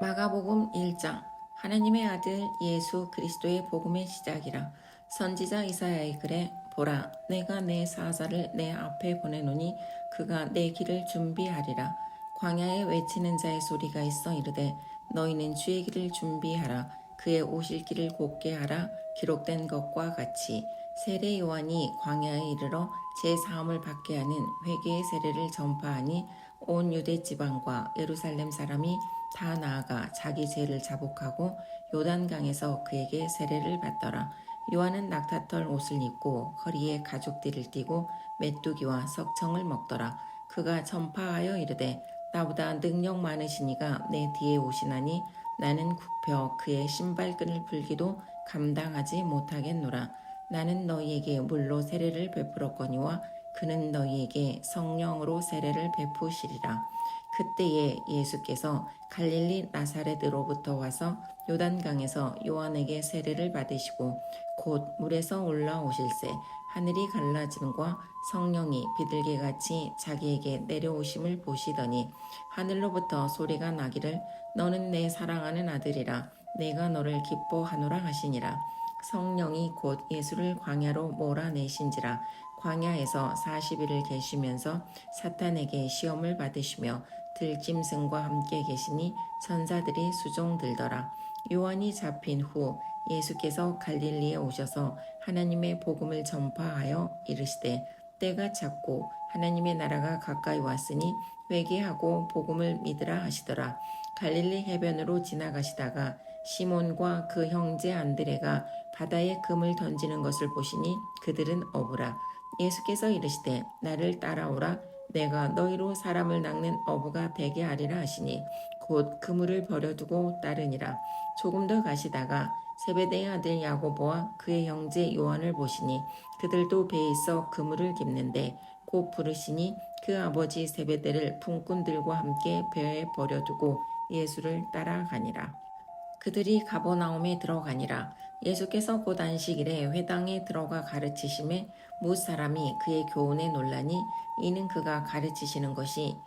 마가복음 1장. 하나님의 아들 예수 그리스도의 복음의 시작이라. 선지자 이사야의 글에 보라, 내가 내 사자를 내 앞에 보내노니 그가 내 길을 준비하리라. 광야에 외치는 자의 소리가 있어 이르되 너희는 주의 길을 준비하라. 그의 오실 길을 곧게 하라. 기록된 것과 같이 세례 요한이 광야에 이르러 제 사함을 받게 하는 회개의 세례를 전파하니 온 유대 지방과 예루살렘 사람이 다 나아가 자기 죄를 자복하고 요단강에서 그에게 세례를 받더라. 요한은 낙타털 옷을 입고 허리에 가죽띠를 띠고 메뚜기와 석청을 먹더라. 그가 전파하여 이르되 나보다 능력 많으신 이가 내 뒤에 오시나니 나는 굽혀 그의 신발끈을 풀기도 감당하지 못하겠노라. 나는 너희에게 물로 세례를 베풀었거니와 그는 너희에게 성령으로 세례를 베푸시리라. 그때에 예수께서 갈릴리 나사렛으로부터 와서 요단강에서 요한에게 세례를 받으시고 곧 물에서 올라오실새 하늘이 갈라짐과 성령이 비둘기같이 자기에게 내려오심을 보시더니 하늘로부터 소리가 나기를 너는 내 사랑하는 아들이라 내가 너를 기뻐하노라 하시니라. 성령이 곧 예수를 광야로 몰아내신지라. 광야에서 40일을 계시면서 사탄에게 시험을 받으시며 들짐승과 함께 계시니 천사들이 수종들더라. 요한이 잡힌 후 예수께서 갈릴리에 오셔서 하나님의 복음을 전파하여 이르시되 때가 찼고 하나님의 나라가 가까이 왔으니 회개하고 복음을 믿으라 하시더라. 갈릴리 해변으로 지나가시다가 시몬과 그 형제 안드레가 바다에 금을 던지는 것을 보시니 그들은 어부라. 예수께서 이르시되 나를 따라오라. 내가 너희로 사람을 낚는 어부가 되게 하리라 하시니 곧 그물을 버려두고 따르니라. 조금 더 가시다가 세베대의 아들 야고보와 그의 형제 요한을 보시니 그들도 배에 있어 그물을 깁는데 곧 부르시니 그 아버지 세베대를 품꾼들과 함께 배에 버려두고 예수를 따라가니라. 그들이 가버나움에 들어가니라. 예수께서 곧 안식일에 회당에 들어가 가르치심에 무사람이 그의 교훈에 놀라니 이는 그가 가르치시는 것이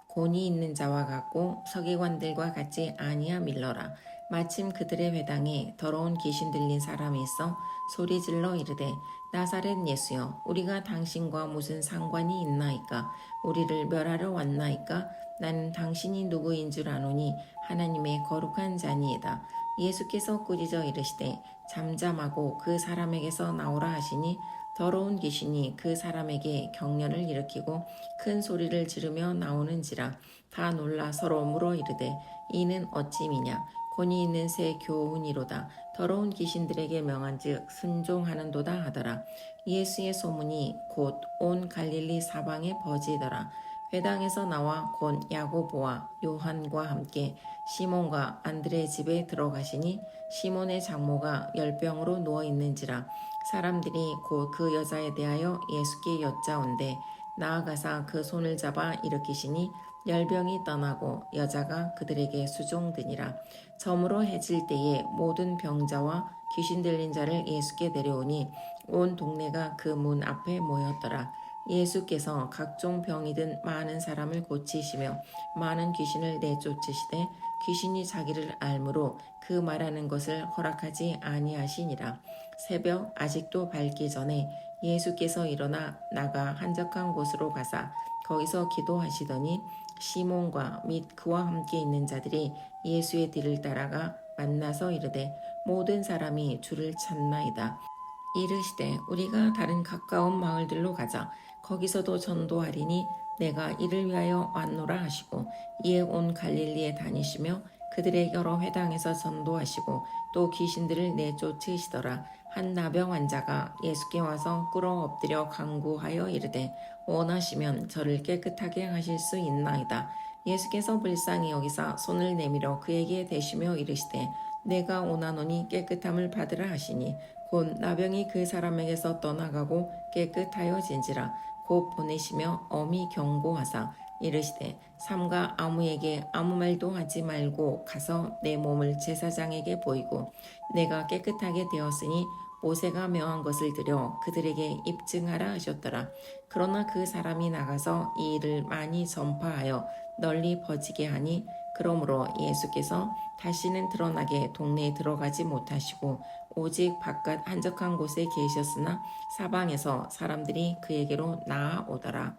권위 있는 자와 같고 서기관들과 같지 아니함일러라. 마침 그들의 회당에 더러운 귀신 들린 사람이 있어 소리질러 이르되 나사렛 예수여 우리가 당신과 무슨 상관이 있나이까? 우리를 멸하러 왔나이까? 나는 당신이 누구인 줄 아노니 하나님의 거룩한 자니이다. 예수께서 꾸짖어 이르시되 잠잠하고 그 사람에게서 나오라 하시니 더러운 귀신이 그 사람에게 경련을 일으키고 큰 소리를 지르며 나오는지라. 다 놀라 서로 물어 이르되 이는 어찌미냐? 권위 있는 새 교훈이로다. 더러운 귀신들에게 명한즉 순종하는도다 하더라. 예수의 소문이 곧 온 갈릴리 사방에 퍼지더라. 회당에서 나와 곧 야고보와 요한과 함께 시몬과 안드레 집에 들어가시니 시몬의 장모가 열병으로 누워 있는지라. 사람들이 곧 그 여자에 대하여 예수께 여짜온대 나아가사 그 손을 잡아 일으키시니 열병이 떠나고 여자가 그들에게 수종드니라. 저물어 해질 때에 모든 병자와 귀신 들린 자를 예수께 데려오니 온 동네가 그 문 앞에 모였더라. 예수께서 각종 병이 든 많은 사람을 고치시며 많은 귀신을 내쫓으시되 귀신이 자기를 알므로 그 말하는 것을 허락하지 아니하시니라. 새벽 아직도 밝기 전에 예수께서 일어나 나가 한적한 곳으로 가사 거기서 기도하시더니 시몬과 및 그와 함께 있는 자들이 예수의 뒤를 따라가 만나서 이르되 모든 사람이 주를 찾나이다. 이르시되 우리가 다른 가까운 마을들로 가자. 거기서도 전도하리니 내가 이를 위하여 왔노라 하시고 이에 온 갈릴리에 다니시며 그들의 여러 회당에서 전도하시고 또 귀신들을 내쫓으시더라. 한 나병 환자가 예수께 와서 꿇어 엎드려 간구하여 이르되 원하시면 저를 깨끗하게 하실 수 있나이다. 예수께서 불쌍히 여기사 손을 내밀어 그에게 대시며 이르시되 내가 원하노니 깨끗함을 받으라 하시니 곧 나병이 그 사람에게서 떠나가고 깨끗하여진지라. 곧 보내시며 엄히 경고하사 이르시되 삼가 아무에게 아무 말도 하지 말고 가서 내 몸을 제사장에게 보이고 내가 깨끗하게 되었으니 모세가 명한 것을 들여 그들에게 입증하라 하셨더라. 그러나 그 사람이 나가서 이 일을 많이 전파하여 널리 퍼지게 하니 그러므로 예수께서 다시는 드러나게 동네에 들어가지 못하시고 오직 바깥 한적한 곳에 계셨으나 사방에서 사람들이 그에게로 나아오더라.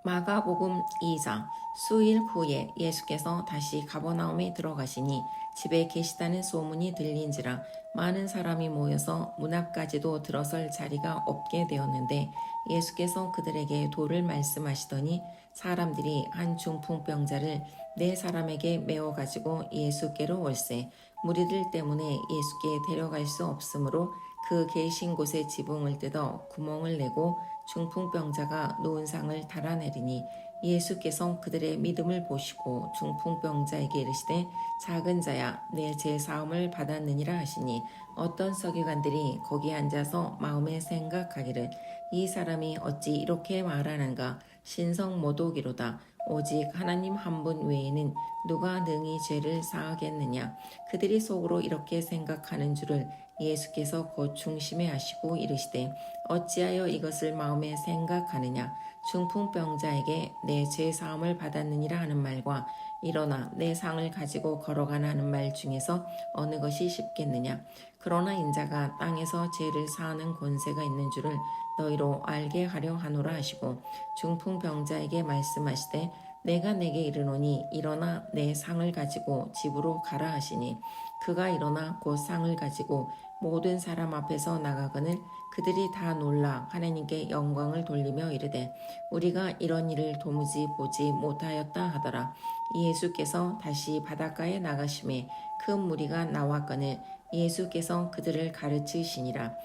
마가복음 2장. 수일 후에 예수께서 다시 가버나움에 들어가시니 집에 계시다는 소문이 들린지라 많은 사람이 모여서 문 앞까지도 들어설 자리가 없게 되었는데 예수께서 그들에게 도를 말씀하시더니 사람들이 한 중풍병자를 네 사람에게 메워 가지고 예수께로 올세 무리들 때문에 예수께 데려갈 수 없으므로 그 계신 곳에 지붕을 뜯어 구멍을 내고 중풍병자가 누운 상을 달아내리니 예수께서 그들의 믿음을 보시고 중풍병자에게 이르시되 작은 자야 내 제사함을 받았느니라 하시니 어떤 서기관들이 거기 앉아서 마음에 생각하기를 이 사람이 어찌 이렇게 말하는가 신성 모독이로다 오직 하나님 한 분 외에는 누가 능히 죄를 사하겠느냐 그들이 속으로 이렇게 생각하는 줄을 예수께서 곧 중심에 하시고 이르시되 어찌하여 이것을 마음에 생각하느냐 중풍병자에게 내 죄사함을 받았느니라 하는 말과 일어나 내 상을 가지고 걸어가라 하는 말 중에서 어느 것이 쉽겠느냐 그러나 인자가 땅에서 죄를 사하는 권세가 있는 줄을 너희로 알게 하려 하노라 하시고 중풍병자에게 말씀하시되 내가 내게 이르노니 일어나 내 상을 가지고 집으로 가라 하시니 그가 일어나 곧 상을 가지고 모든 사람 앞에서 나가거늘 그들이 다 놀라 하나님께 영광을 돌리며 이르되 우리가 이런 일을 도무지 보지 못하였다 하더라. 예수께서 다시 바닷가에 나가심에 큰 무리가 나왔거늘 예수께서 그들을 가르치시니라.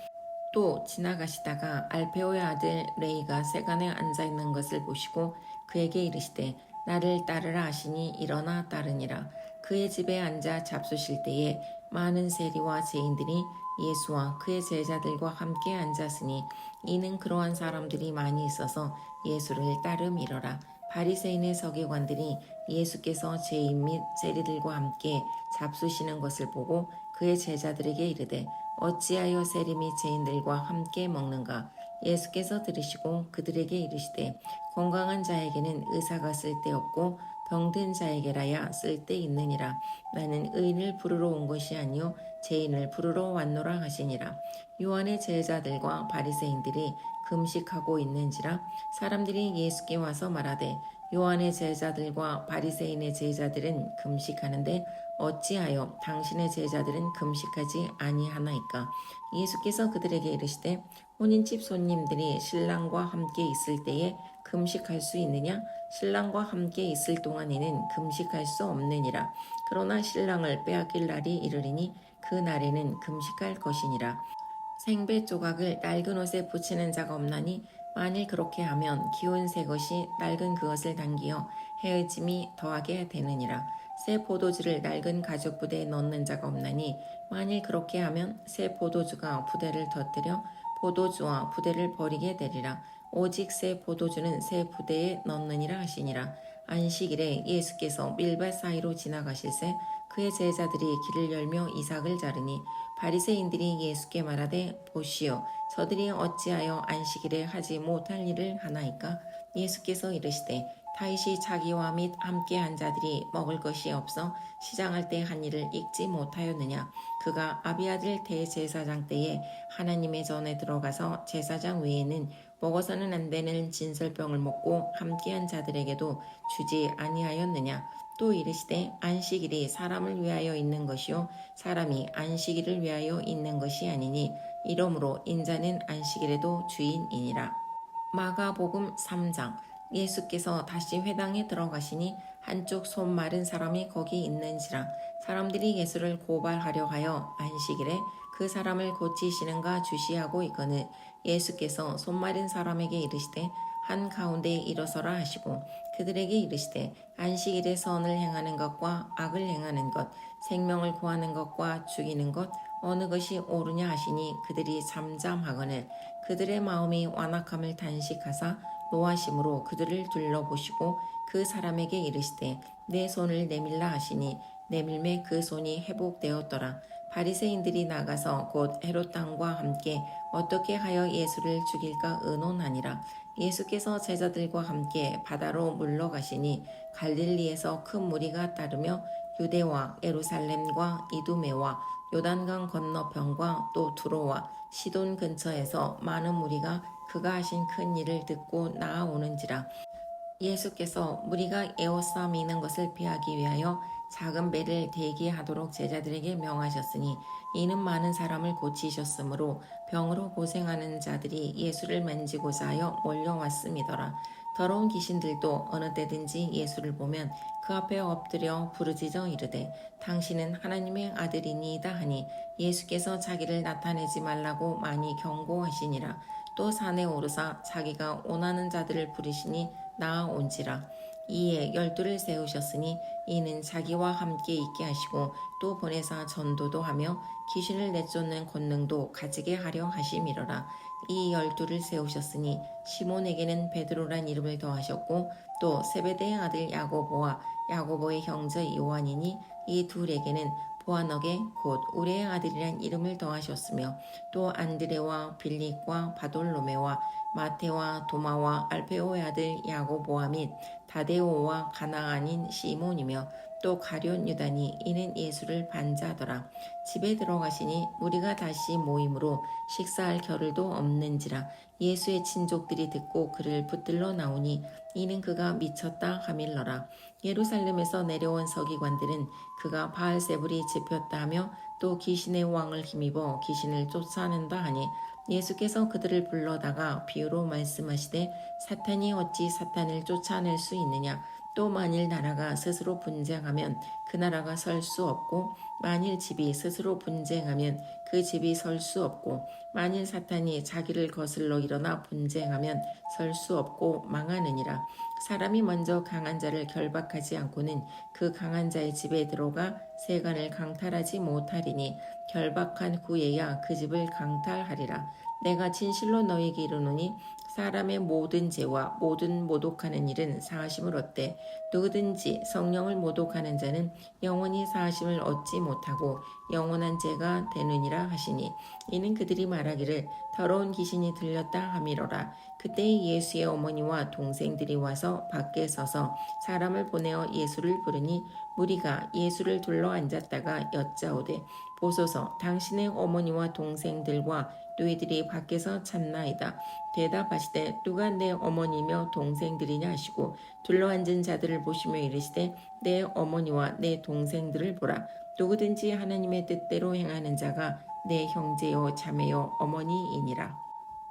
또 지나가시다가 알페오의 아들 레이가 세간에 앉아있는 것을 보시고 그에게 이르시되 나를 따르라 하시니 일어나 따르니라. 그의 집에 앉아 잡수실 때에 많은 세리와 죄인들이 예수와 그의 제자들과 함께 앉았으니 이는 그러한 사람들이 많이 있어서 예수를 따름이러라. 바리새인의 서기관들이 예수께서 죄인 및 세리들과 함께 잡수시는 것을 보고 그의 제자들에게 이르되 어찌하여 세리 및 죄인들과 함께 먹는가? 예수께서 들으시고 그들에게 이르시되 건강한 자에게는 의사가 쓸데없고 병든 자에게라야 쓸데있느니라. 나는 의인을 부르러 온 것이 아니요 죄인을 부르러 왔노라 하시니라. 요한의 제자들과 바리새인들이 금식하고 있는지라 사람들이 예수께 와서 말하되 요한의 제자들과 바리새인의 제자들은 금식하는데 어찌하여 당신의 제자들은 금식하지 아니하나이까? 예수께서 그들에게 이르시되 혼인집 손님들이 신랑과 함께 있을 때에 금식할 수 있느냐? 신랑과 함께 있을 동안에는 금식할 수 없느니라. 그러나 신랑을 빼앗길 날이 이르리니 그 날에는 금식할 것이니라. 생배 조각을 낡은 옷에 붙이는 자가 없나니 만일 그렇게 하면 기운 새 것이 낡은 그것을 당기어 헤어짐이 더하게 되느니라. 새 포도주를 낡은 가죽 부대에 넣는 자가 없나니 만일 그렇게 하면 새 포도주가 부대를 터뜨려 포도주와 부대를 버리게 되리라. 오직 새 포도주는 새 부대에 넣느니라 하시니라. 안식일에 예수께서 밀밭 사이로 지나가실새 그의 제자들이 길을 열며 이삭을 자르니 바리새인들이 예수께 말하되 보시오 저들이 어찌하여 안식일에 하지 못할 일을 하나이까? 예수께서 이르시되 다윗이 자기와 및 함께한 자들이 먹을 것이 없어 시장할 때 한 일을 잊지 못하였느냐? 그가 아비아들 대제사장 때에 하나님의 전에 들어가서 제사장 외에는 먹어서는 안 되는 진설병을 먹고 함께한 자들에게도 주지 아니하였느냐? 또 이르시되 안식일이 사람을 위하여 있는 것이요 사람이 안식일을 위하여 있는 것이 아니니 이러므로 인자는 안식일에도 주인이니라. 마가복음 3장. 예수께서 다시 회당에 들어가시니 한쪽 손 마른 사람이 거기 있는지라 사람들이 예수를 고발하려 하여 안식일에 그 사람을 고치시는가 주시하고 있거늘 예수께서 손 마른 사람에게 이르시되 한 가운데에 일어서라 하시고 그들에게 이르시되 안식일에 선을 행하는 것과 악을 행하는 것 생명을 구하는 것과 죽이는 것 어느 것이 옳으냐 하시니 그들이 잠잠하거늘 그들의 마음이 완악함을 단식하사 노하심으로 그들을 둘러보시고 그 사람에게 이르시되 내 손을 내밀라 하시니 내밀매 그 손이 회복되었더라. 바리새인들이 나가서 곧 헤롯 왕과 함께 어떻게 하여 예수를 죽일까 의논하니라. 예수께서 제자들과 함께 바다로 물러가시니 갈릴리에서 큰 무리가 따르며 유대와 예루살렘과 이두메와 요단강 건너편과 또 두로와 시돈 근처에서 많은 무리가 그가 하신 큰 일을 듣고 나아오는지라. 예수께서 무리가 에워싸 미는 것을 피하기 위하여 작은 배를 대기하도록 제자들에게 명하셨으니 이는 많은 사람을 고치셨으므로 병으로 고생하는 자들이 예수를 만지고자 하여 몰려왔음이더라. 더러운 귀신들도 어느 때든지 예수를 보면 그 앞에 엎드려 부르짖어 이르되 당신은 하나님의 아들이니이다 하니 예수께서 자기를 나타내지 말라고 많이 경고하시니라. 또 산에 오르사 자기가 원하는 자들을 부르시니 나아온지라. 이에 12를 세우셨으니 이는 자기와 함께 있게 하시고 또 보내사 전도도 하며 귀신을 내쫓는 권능도 가지게 하려 하심이로라. 이 12를 세우셨으니 시몬에게는 베드로란 이름을 더하셨고 또 세베대의 아들 야고보와 야고보의 형제 요한이니 이 둘에게는 보아너게 곧 우레의 아들이란 이름을 더하셨으며 또 안드레와 빌립과 바돌로메와 마테와 도마와 알페오의 아들 야고보와 및 다데오와 가나안인 시몬이며 또 가룟 유다니 이는 예수를 반자더라. 집에 들어가시니 무리가 다시 모임으로 식사할 겨를도 없는지라. 예수의 친족들이 듣고 그를 붙들러 나오니 이는 그가 미쳤다 하밀러라. 예루살렘에서 내려온 서기관들은 그가 바알세불이 집혔다 하며 또 귀신의 왕을 힘입어 귀신을 쫓아낸다 하니 예수께서 그들을 불러다가 비유로 말씀하시되 사탄이 어찌 사탄을 쫓아낼 수 있느냐. 또 만일 나라가 스스로 분쟁하면 그 나라가 설 수 없고 만일 집이 스스로 분쟁하면 그 집이 설 수 없고 만일 사탄이 자기를 거슬러 일어나 분쟁하면 설 수 없고 망하느니라. 사람이 먼저 강한 자를 결박하지 않고는 그 강한 자의 집에 들어가 세간을 강탈하지 못하리니 결박한 후에야 그 집을 강탈하리라. 내가 진실로 너희에게 이르노니 사람의 모든 죄와 모든 모독하는 일은 사하심을 얻되 누구든지 성령을 모독하는 자는 영원히 사하심을 얻지 못하고 영원한 죄가 되느니라 하시니 이는 그들이 말하기를 더러운 귀신이 들렸다 함이로라. 그때 예수의 어머니와 동생들이 와서 밖에 서서 사람을 보내어 예수를 부르니 무리가 예수를 둘러 앉았다가 여짜오되 보소서 당신의 어머니와 동생들과 너희들이 밖에서 찾나이다. 대답하시되 누가 내 어머니며 동생들이냐 하시고 둘러앉은 자들을 보시며 이르시되 내 어머니와 내 동생들을 보라. 누구든지 하나님의 뜻대로 행하는 자가 내 형제요 자매요 어머니이니라.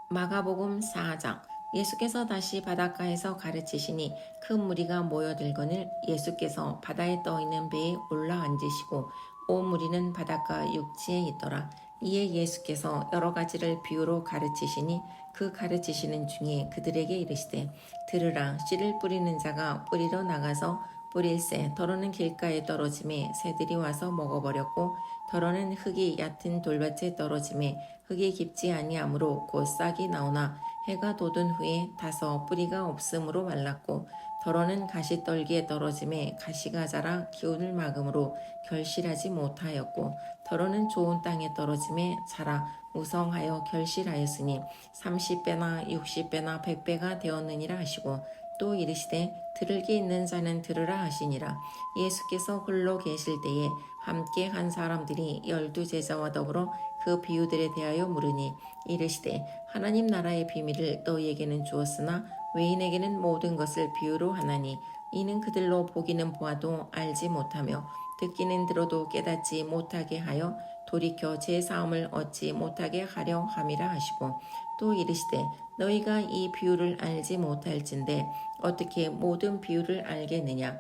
마가복음 4장. 예수께서 다시 바닷가에서 가르치시니 큰 무리가 모여들거늘 예수께서 바다에 떠있는 배에 올라앉으시고 온 무리는 바닷가 육지에 있더라. 이에 예수께서 여러 가지를 비유로 가르치시니 그 가르치시는 중에 그들에게 이르시되 들으라. 씨를 뿌리는 자가 뿌리러 나가서 뿌릴새 더러는 길가에 떨어짐에 새들이 와서 먹어버렸고 더러는 흙이 얕은 돌밭에 떨어짐에 흙이 깊지 아니하므로 곧 싹이 나오나 해가 돋은 후에 다서 뿌리가 없으므로 말랐고 더러는 가시떨기에 떨어짐에 가시가 자라 기운을 막음으로 결실하지 못하였고 더러는 좋은 땅에 떨어짐에 자라 무성하여 결실하였으니 30배나 60배나 100배가 되었느니라 하시고 또 이르시되 들을 게 있는 자는 들으라 하시니라. 예수께서 홀로 계실 때에 함께 한 사람들이 12제자와 더불어 그 비유들에 대하여 물으니 이르시되 하나님 나라의 비밀을 너희에게는 주었으나 외인에게는 모든 것을 비유로 하나니 이는 그들로 보기는 보아도 알지 못하며 듣기는 들어도 깨닫지 못하게 하여 돌이켜 제 사함을 얻지 못하게 하려 함이라 하시고 또 이르시되 너희가 이 비유를 알지 못할진대 어떻게 모든 비유를 알겠느냐.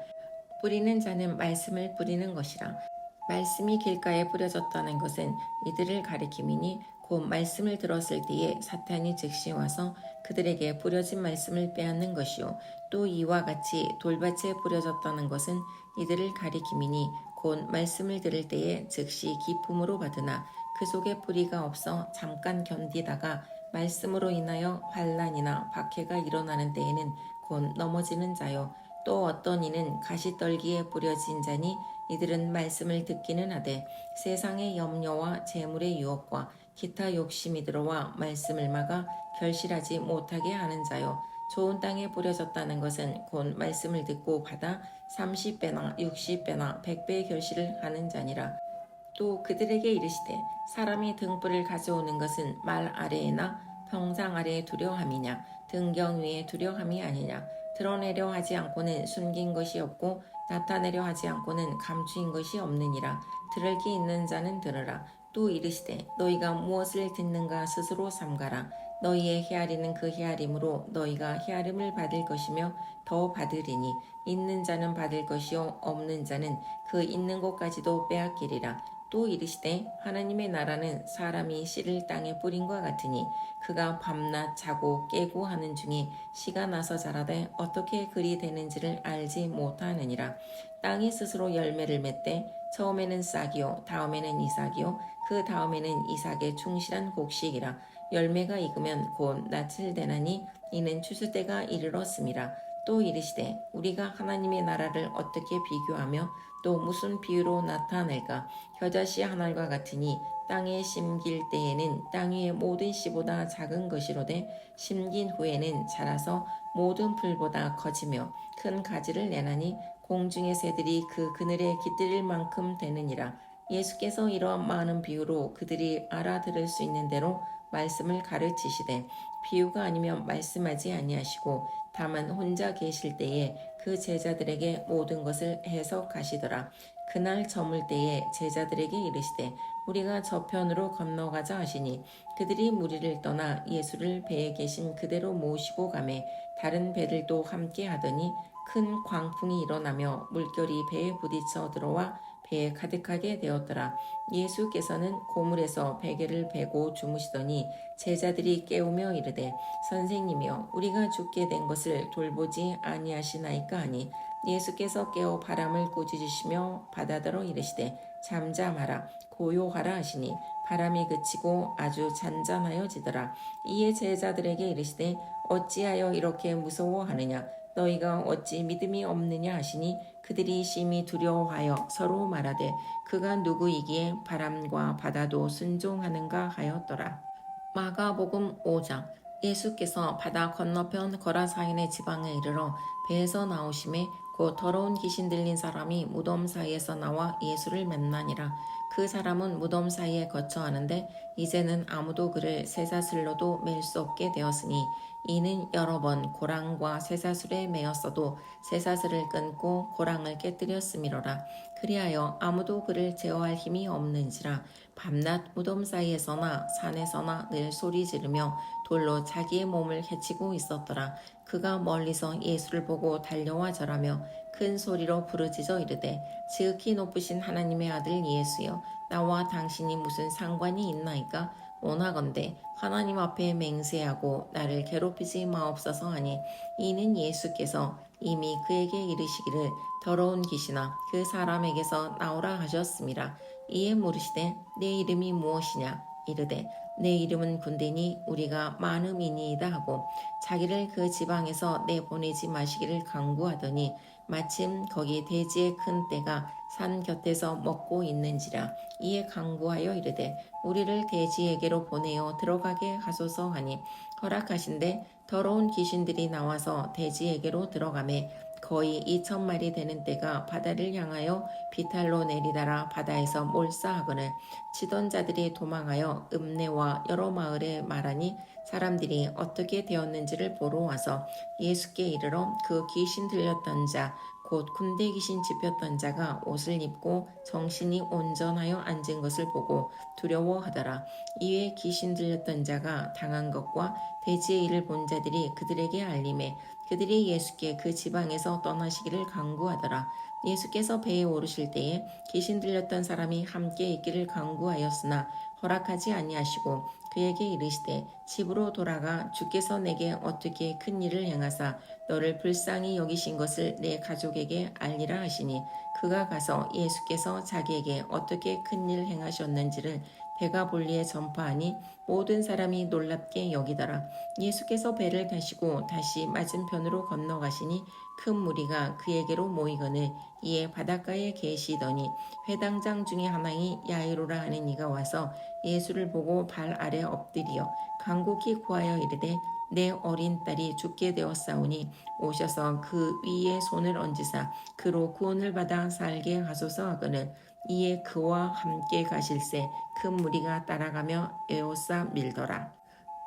뿌리는 자는 말씀을 뿌리는 것이라. 말씀이 길가에 뿌려졌다는 것은 이들을 가리킴이니 곧 말씀을 들었을 때에 사탄이 즉시 와서 그들에게 뿌려진 말씀을 빼앗는 것이요 또 이와 같이 돌밭에 뿌려졌다는 것은 이들을 가리킴이니 곧 말씀을 들을 때에 즉시 기쁨으로 받으나 그 속에 뿌리가 없어 잠깐 견디다가 말씀으로 인하여 환난이나 박해가 일어나는 때에는 곧 넘어지는 자요 또 어떤 이는 가시떨기에 뿌려진 자니 이들은 말씀을 듣기는 하되 세상의 염려와 재물의 유혹과 기타 욕심이 들어와 말씀을 막아 결실하지 못하게 하는 자요 좋은 땅에 뿌려졌다는 것은 곧 말씀을 듣고 받아 30배나 60배나 100배의 결실을 하는 자니라. 또 그들에게 이르시되 사람이 등불을 가져오는 것은 말 아래에나 평상 아래에 두려함이냐 등경 위에 두려함이 아니냐. 드러내려 하지 않고는 숨긴 것이 없고 나타내려 하지 않고는 감추인 것이 없느니라. 들을 귀 있는 자는 들으라. 또 이르시되 너희가 무엇을 듣는가 스스로 삼가라. 너희의 헤아리는 그 헤아림으로 너희가 헤아림을 받을 것이며 더 받으리니 있는 자는 받을 것이요 없는 자는 그 있는 것까지도 빼앗기리라. 또 이르시되 하나님의 나라는 사람이 씨를 땅에 뿌린과 같으니 그가 밤낮 자고 깨고 하는 중에 씨가 나서 자라되 어떻게 그리 되는지를 알지 못하느니라. 땅이 스스로 열매를 맺되 처음에는 싹이요 다음에는 이삭이요 그 다음에는 이삭의 충실한 곡식이라. 열매가 익으면 곧 낯을 대나니 이는 추수 때가 이르렀음이라. 또 이르시되 우리가 하나님의 나라를 어떻게 비교하며 또 무슨 비유로 나타낼까. 겨자씨 한 알과 같으니 땅에 심길 때에는 땅 위의 모든 씨보다 작은 것이로되 심긴 후에는 자라서 모든 풀보다 커지며 큰 가지를 내나니 공중의 새들이 그 그늘에 깃들일 만큼 되느니라. 예수께서 이러한 많은 비유로 그들이 알아들을 수 있는 대로 말씀을 가르치시되 비유가 아니면 말씀하지 아니하시고 다만 혼자 계실 때에 그 제자들에게 모든 것을 해석하시더라. 그날 저물 때에 제자들에게 이르시되 우리가 저편으로 건너가자 하시니 그들이 무리를 떠나 예수를 배에 계신 그대로 모시고 가매 다른 배들도 함께 하더니 큰 광풍이 일어나며 물결이 배에 부딪혀 들어와 배에 가득하게 되었더라. 예수께서는 고물에서 베개를 베고 주무시더니 제자들이 깨우며 이르되 선생님이여 우리가 죽게 된 것을 돌보지 아니하시나이까 하니 예수께서 깨어 바람을 꾸짖으시며 바다더러 이르시되 잠잠하라 고요하라 하시니 바람이 그치고 아주 잔잔하여지더라. 이에 제자들에게 이르시되 어찌하여 이렇게 무서워하느냐 너희가 어찌 믿음이 없느냐 하시니 그들이 심히 두려워하여 서로 말하되 그가 누구이기에 바람과 바다도 순종하는가 하였더라. 마가복음 5장. 예수께서 바다 건너편 거라사인의 지방에 이르러 배에서 나오심에 곧 더러운 귀신 들린 사람이 무덤 사이에서 나와 예수를 만나니라. 그 사람은 무덤 사이에 거처하는데 이제는 아무도 그를 쇠사슬로도 맬 수 없게 되었으니 이는 여러 번 고랑과 쇠사슬에 매었어도 쇠사슬을 끊고 고랑을 깨뜨렸음이로라. 그리하여 아무도 그를 제어할 힘이 없는지라. 밤낮 무덤 사이에서나 산에서나 늘 소리 지르며 돌로 자기의 몸을 해치고 있었더라. 그가 멀리서 예수를 보고 달려와 절하며 큰 소리로 부르짖어 이르되 지극히 높으신 하나님의 아들 예수여 나와 당신이 무슨 상관이 있나이까. 원하건대 하나님 앞에 맹세하고 나를 괴롭히지 마옵소서 하니 이는 예수께서 이미 그에게 이르시기를 더러운 귀신아 그 사람에게서 나오라 하셨습니다. 이에 물으시되 내 이름이 무엇이냐. 이르되 내 이름은 군대니 우리가 많음이니이다 하고 자기를 그 지방에서 내보내지 마시기를 간구하더니 마침 거기 돼지의 큰 떼가 산 곁에서 먹고 있는지라. 이에 간구하여 이르되 우리를 돼지에게로 보내어 들어가게 하소서 하니 허락하신대 더러운 귀신들이 나와서 돼지에게로 들어가매 거의 2,000마리 되는 떼가 바다를 향하여 비탈로 내리다라 바다에서 몰사하거늘 치던 자들이 도망하여 읍내와 여러 마을에 말하니 사람들이 어떻게 되었는지를 보러 와서 예수께 이르러 그 귀신 들렸던 자 곧 군대 귀신 짚였던 자가 옷을 입고 정신이 온전하여 앉은 것을 보고 두려워하더라. 이에 귀신 들렸던 자가 당한 것과 돼지의 일을 본 자들이 그들에게 알림해 그들이 예수께 그 지방에서 떠나시기를 간구하더라. 예수께서 배에 오르실 때에 귀신 들렸던 사람이 함께 있기를 간구하였으나 허락하지 아니하시고 그에게 이르시되 집으로 돌아가 주께서 내게 어떻게 큰 일을 행하사 너를 불쌍히 여기신 것을 내 가족에게 알리라 하시니 그가 가서 예수께서 자기에게 어떻게 큰 일을 행하셨는지를 데가볼리에 전파하니 모든 사람이 놀랍게 여기더라. 예수께서 배를 타시고 다시 맞은편으로 건너가시니 큰 무리가 그에게로 모이거늘 이에 바닷가에 계시더니 회당장 중에 하나인 야이로라 하는 이가 와서 예수를 보고 발 아래 엎드리어 간곡히 구하여 이르되 내 어린 딸이 죽게 되었사오니 오셔서 그 위에 손을 얹으사 그로 구원을 받아 살게 하소서 하거늘 이에 그와 함께 가실새 큰 무리가 따라가며 에워싸 밀더라.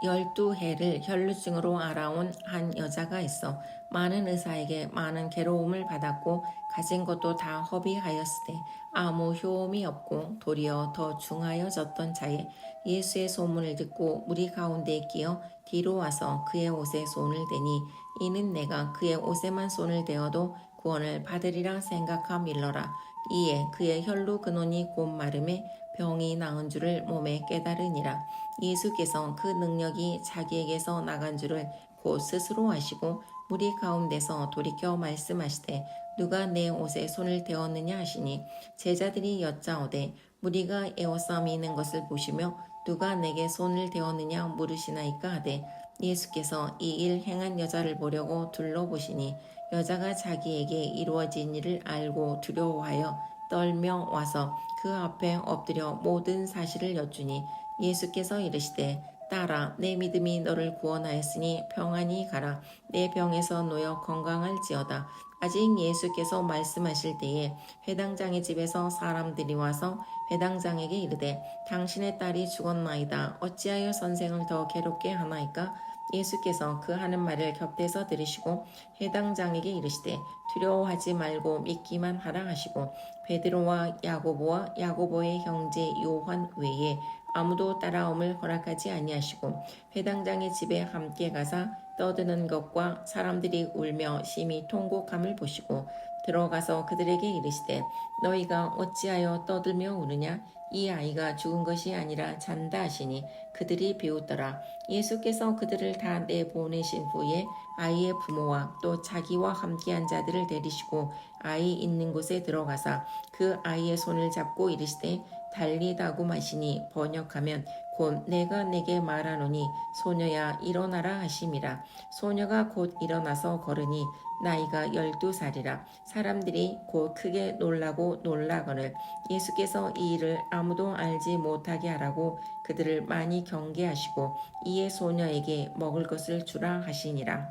12해를 혈루증으로 알아온 한 여자가 있어 많은 의사에게 많은 괴로움을 받았고 가진 것도 다 허비하였으되 아무 효험이 없고 도리어 더 중하여졌던 자에 예수의 소문을 듣고 무리 가운데 끼어 뒤로 와서 그의 옷에 손을 대니 이는 내가 그의 옷에만 손을 대어도 구원을 받으리라 생각함일러라. 이에 그의 혈루 근원이 곧 마름에 병이 나은 줄을 몸에 깨달으니라. 예수께서 그 능력이 자기에게서 나간 줄을 곧 스스로 아시고 무리 가운데서 돌이켜 말씀하시되 누가 내 옷에 손을 대었느냐 하시니 제자들이 여짜오되 무리가 에워싸 미는 것을 보시며 누가 내게 손을 대었느냐 물으시나이까 하되 예수께서 이 일 행한 여자를 보려고 둘러보시니 여자가 자기에게 이루어진 일을 알고 두려워하여 떨며 와서 그 앞에 엎드려 모든 사실을 여쭈니 예수께서 이르시되 딸아 내 믿음이 너를 구원하였으니 평안히 가라. 내 병에서 놓여 건강할지어다. 아직 예수께서 말씀하실 때에 회당장의 집에서 사람들이 와서 회당장에게 이르되 당신의 딸이 죽었나이다. 어찌하여 선생을 더 괴롭게 하나이까? 예수께서 그 하는 말을 곁에서 들으시고 회당장에게 이르시되 두려워하지 말고 믿기만 하라 하시고 베드로와 야고보와 야고보의 형제 요한 외에 아무도 따라옴을 허락하지 아니하시고 회당장의 집에 함께 가사 떠드는 것과 사람들이 울며 심히 통곡함을 보시고 들어가서 그들에게 이르시되 너희가 어찌하여 떠들며 우느냐 이 아이가 죽은 것이 아니라 잔다 하시니 그들이 비웃더라. 예수께서 그들을 다 내보내신 후에 아이의 부모와 또 자기와 함께한 자들을 데리시고 아이 있는 곳에 들어가사 그 아이의 손을 잡고 이르시되 달리다고 마시니 번역하면 곧 내가 내게 말하노니 소녀야 일어나라 하심이라. 소녀가 곧 일어나서 걸으니 나이가 12살이라. 사람들이 곧 크게 놀라고 놀라거늘 예수께서 이 일을 아무도 알지 못하게 하라고 그들을 많이 경계하시고 이에 소녀에게 먹을 것을 주라 하시니라.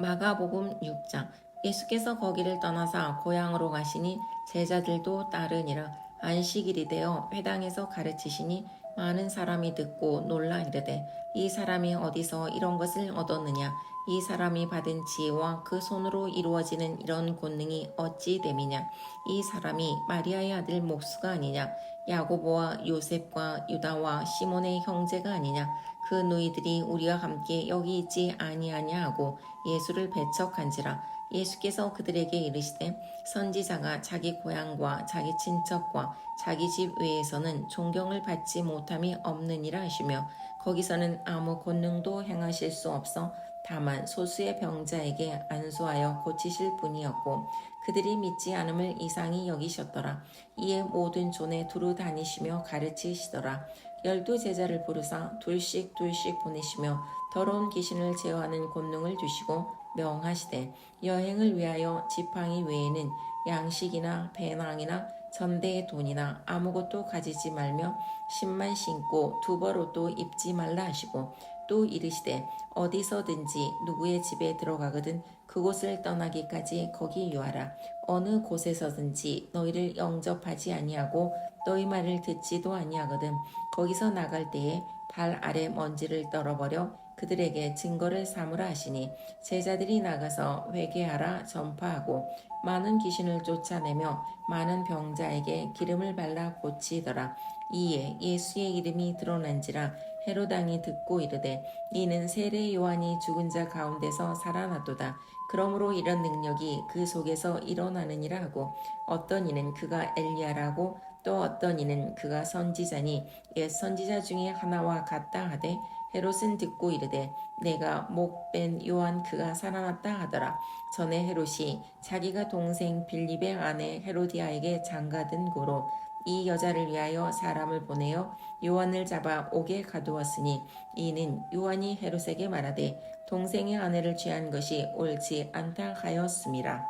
마가복음 6장. 예수께서 거기를 떠나사 고향으로 가시니 제자들도 따르니라. 안식일이 되어 회당에서 가르치시니 많은 사람이 듣고 놀라 이르되 이 사람이 어디서 이런 것을 얻었느냐? 이 사람이 받은 지혜와 그 손으로 이루어지는 이런 권능이 어찌 됨이냐? 이 사람이 마리아의 아들 목수가 아니냐? 야고보와 요셉과 유다와 시몬의 형제가 아니냐? 그 누이들이 우리와 함께 여기 있지 아니하냐 하고 예수를 배척한지라. 예수께서 그들에게 이르시되 선지자가 자기 고향과 자기 친척과 자기 집 외에서는 존경을 받지 못함이 없느니라 하시며 거기서는 아무 권능도 행하실 수 없어 다만 소수의 병자에게 안수하여 고치실 뿐이었고 그들이 믿지 않음을 이상히 여기셨더라. 이에 모든 존에 두루 다니시며 가르치시더라. 12제자를 부르사 둘씩 보내시며 더러운 귀신을 제어하는 권능을 주시고 명하시되 여행을 위하여 지팡이 외에는 양식이나 배낭이나 전대의 돈이나 아무것도 가지지 말며 신만 신고 두벌옷도 입지 말라 하시고 또 이르시되 어디서든지 누구의 집에 들어가거든 그곳을 떠나기까지 거기 유하라. 어느 곳에서든지 너희를 영접하지 아니하고 너희 말을 듣지도 아니하거든 거기서 나갈 때에 발 아래 먼지를 떨어버려 그들에게 증거를 삼으라 하시니 제자들이 나가서 회개하라 전파하고 많은 귀신을 쫓아내며 많은 병자에게 기름을 발라 고치더라. 이에 예수의 이름이 드러난지라 헤로당이 듣고 이르되 이는 세례 요한이 죽은 자 가운데서 살아났도다. 그러므로 이런 능력이 그 속에서 일어나느니라 하고 어떤 이는 그가 엘리야라고 또 어떤 이는 그가 선지자니 옛 선지자 중에 하나와 같다 하되 헤롯은 듣고 이르되 내가 목 뺀 요한 그가 살아났다 하더라. 전에 헤롯이 자기가 동생 빌립의 아내 헤로디아에게 장가든 고로 이 여자를 위하여 사람을 보내어 요한을 잡아 옥에 가두었으니 이는 요한이 헤롯에게 말하되 동생의 아내를 취한 것이 옳지 않다 하였음이라.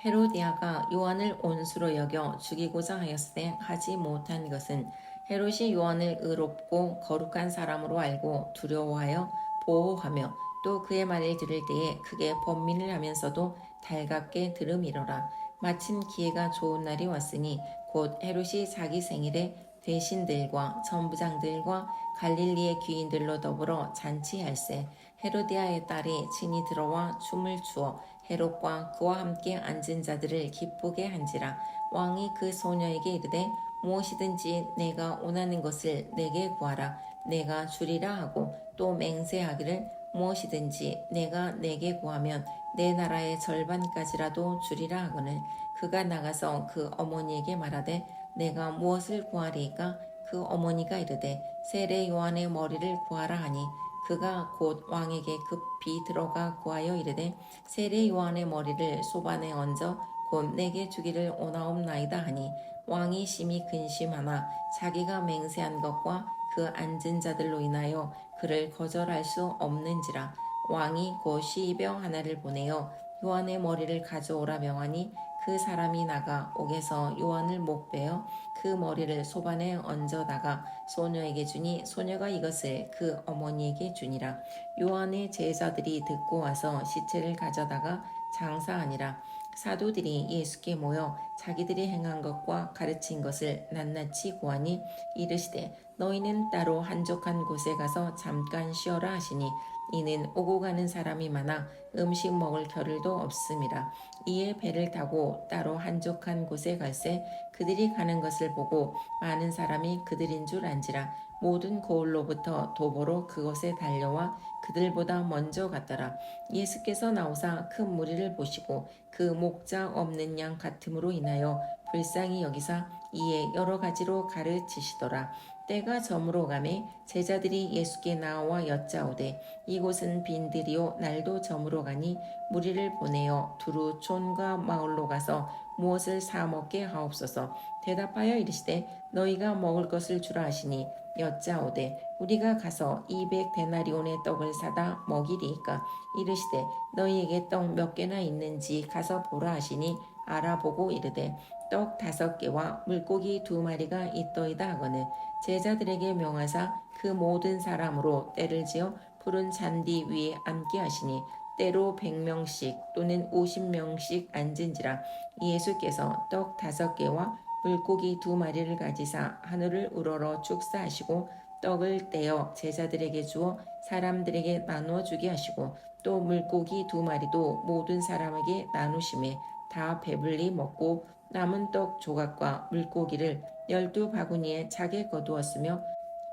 헤로디아가 요한을 온수로 여겨 죽이고자 하였으되 하지 못한 것은 헤롯이 요한을 의롭고 거룩한 사람으로 알고 두려워하여 보호하며 또 그의 말을 들을 때에 크게 번민을 하면서도 달갑게 들음이로라. 마침 기회가 좋은 날이 왔으니 곧 헤롯이 자기 생일에 대신들과 천부장들과 갈릴리의 귀인들로 더불어 잔치할세. 헤로디아의 딸이 친히 들어와 춤을 추어 헤롯과 그와 함께 앉은 자들을 기쁘게 한지라. 왕이 그 소녀에게 이르되 무엇이든지 내가 원하는 것을 내게 구하라 내가 주리라 하고 또 맹세하기를 무엇이든지 내가 내게 구하면 내 나라의 절반까지라도 주리라 하거늘 그가 나가서 그 어머니에게 말하되 내가 무엇을 구하리이까? 그 어머니가 이르되 세례 요한의 머리를 구하라 하니 그가 곧 왕에게 급히 들어가 구하여 이르되 세례 요한의 머리를 소반에 얹어 곧 내게 주기를 원하옵나이다 하니 왕이 심히 근심하나 자기가 맹세한 것과 그 앉은 자들로 인하여 그를 거절할 수 없는지라. 왕이 곧 시병 하나를 보내어 요한의 머리를 가져오라 명하니 그 사람이 나가 옥에서 요한을 목베어 그 머리를 소반에 얹어다가 소녀에게 주니 소녀가 이것을 그 어머니에게 주니라. 요한의 제자들이 듣고 와서 시체를 가져다가 장사하니라. 사도들이 예수께 모여 자기들이 행한 것과 가르친 것을 낱낱이 고하니 이르시되 너희는 따로 한적한 곳에 가서 잠깐 쉬어라 하시니 이는 오고 가는 사람이 많아 음식 먹을 겨를도 없음이라. 이에 배를 타고 따로 한적한 곳에 갈새 그들이 가는 것을 보고 많은 사람이 그들인 줄 안지라. 모든 고을로부터 도보로 그곳에 달려와 그들보다 먼저 갔더라. 예수께서 나오사 큰 무리를 보시고 그 목자 없는 양 같음으로 인하여 불쌍히 여기사 이에 여러 가지로 가르치시더라. 때가 저물어 가매 제자들이 예수께 나와 여짜오되 이곳은 빈들이요 날도 저물어 가니 무리를 보내어 두루 촌과 마을로 가서 무엇을 사 먹게 하옵소서. 대답하여 이르시되 너희가 먹을 것을 주라 하시니 여짜오되 우리가 가서 200데나리온의 떡을 사다 먹이리이까. 이르시되 너희에게 떡 몇 개나 있는지 가서 보라 하시니 알아보고 이르되 떡 5개와 물고기 2마리가 있더이다 하거늘 제자들에게 명하사 그 모든 사람으로 때를 지어 푸른 잔디 위에 앉게 하시니 때로 100명씩 또는 50명씩 앉은지라. 예수께서 떡 5개와 물고기 2마리를 가지사 하늘을 우러러 축사하시고 떡을 떼어 제자들에게 주어 사람들에게 나누어 주게 하시고 또 물고기 2마리도 모든 사람에게 나누심에 다 배불리 먹고 남은 떡 조각과 물고기를 12바구니에 차게 거두었으며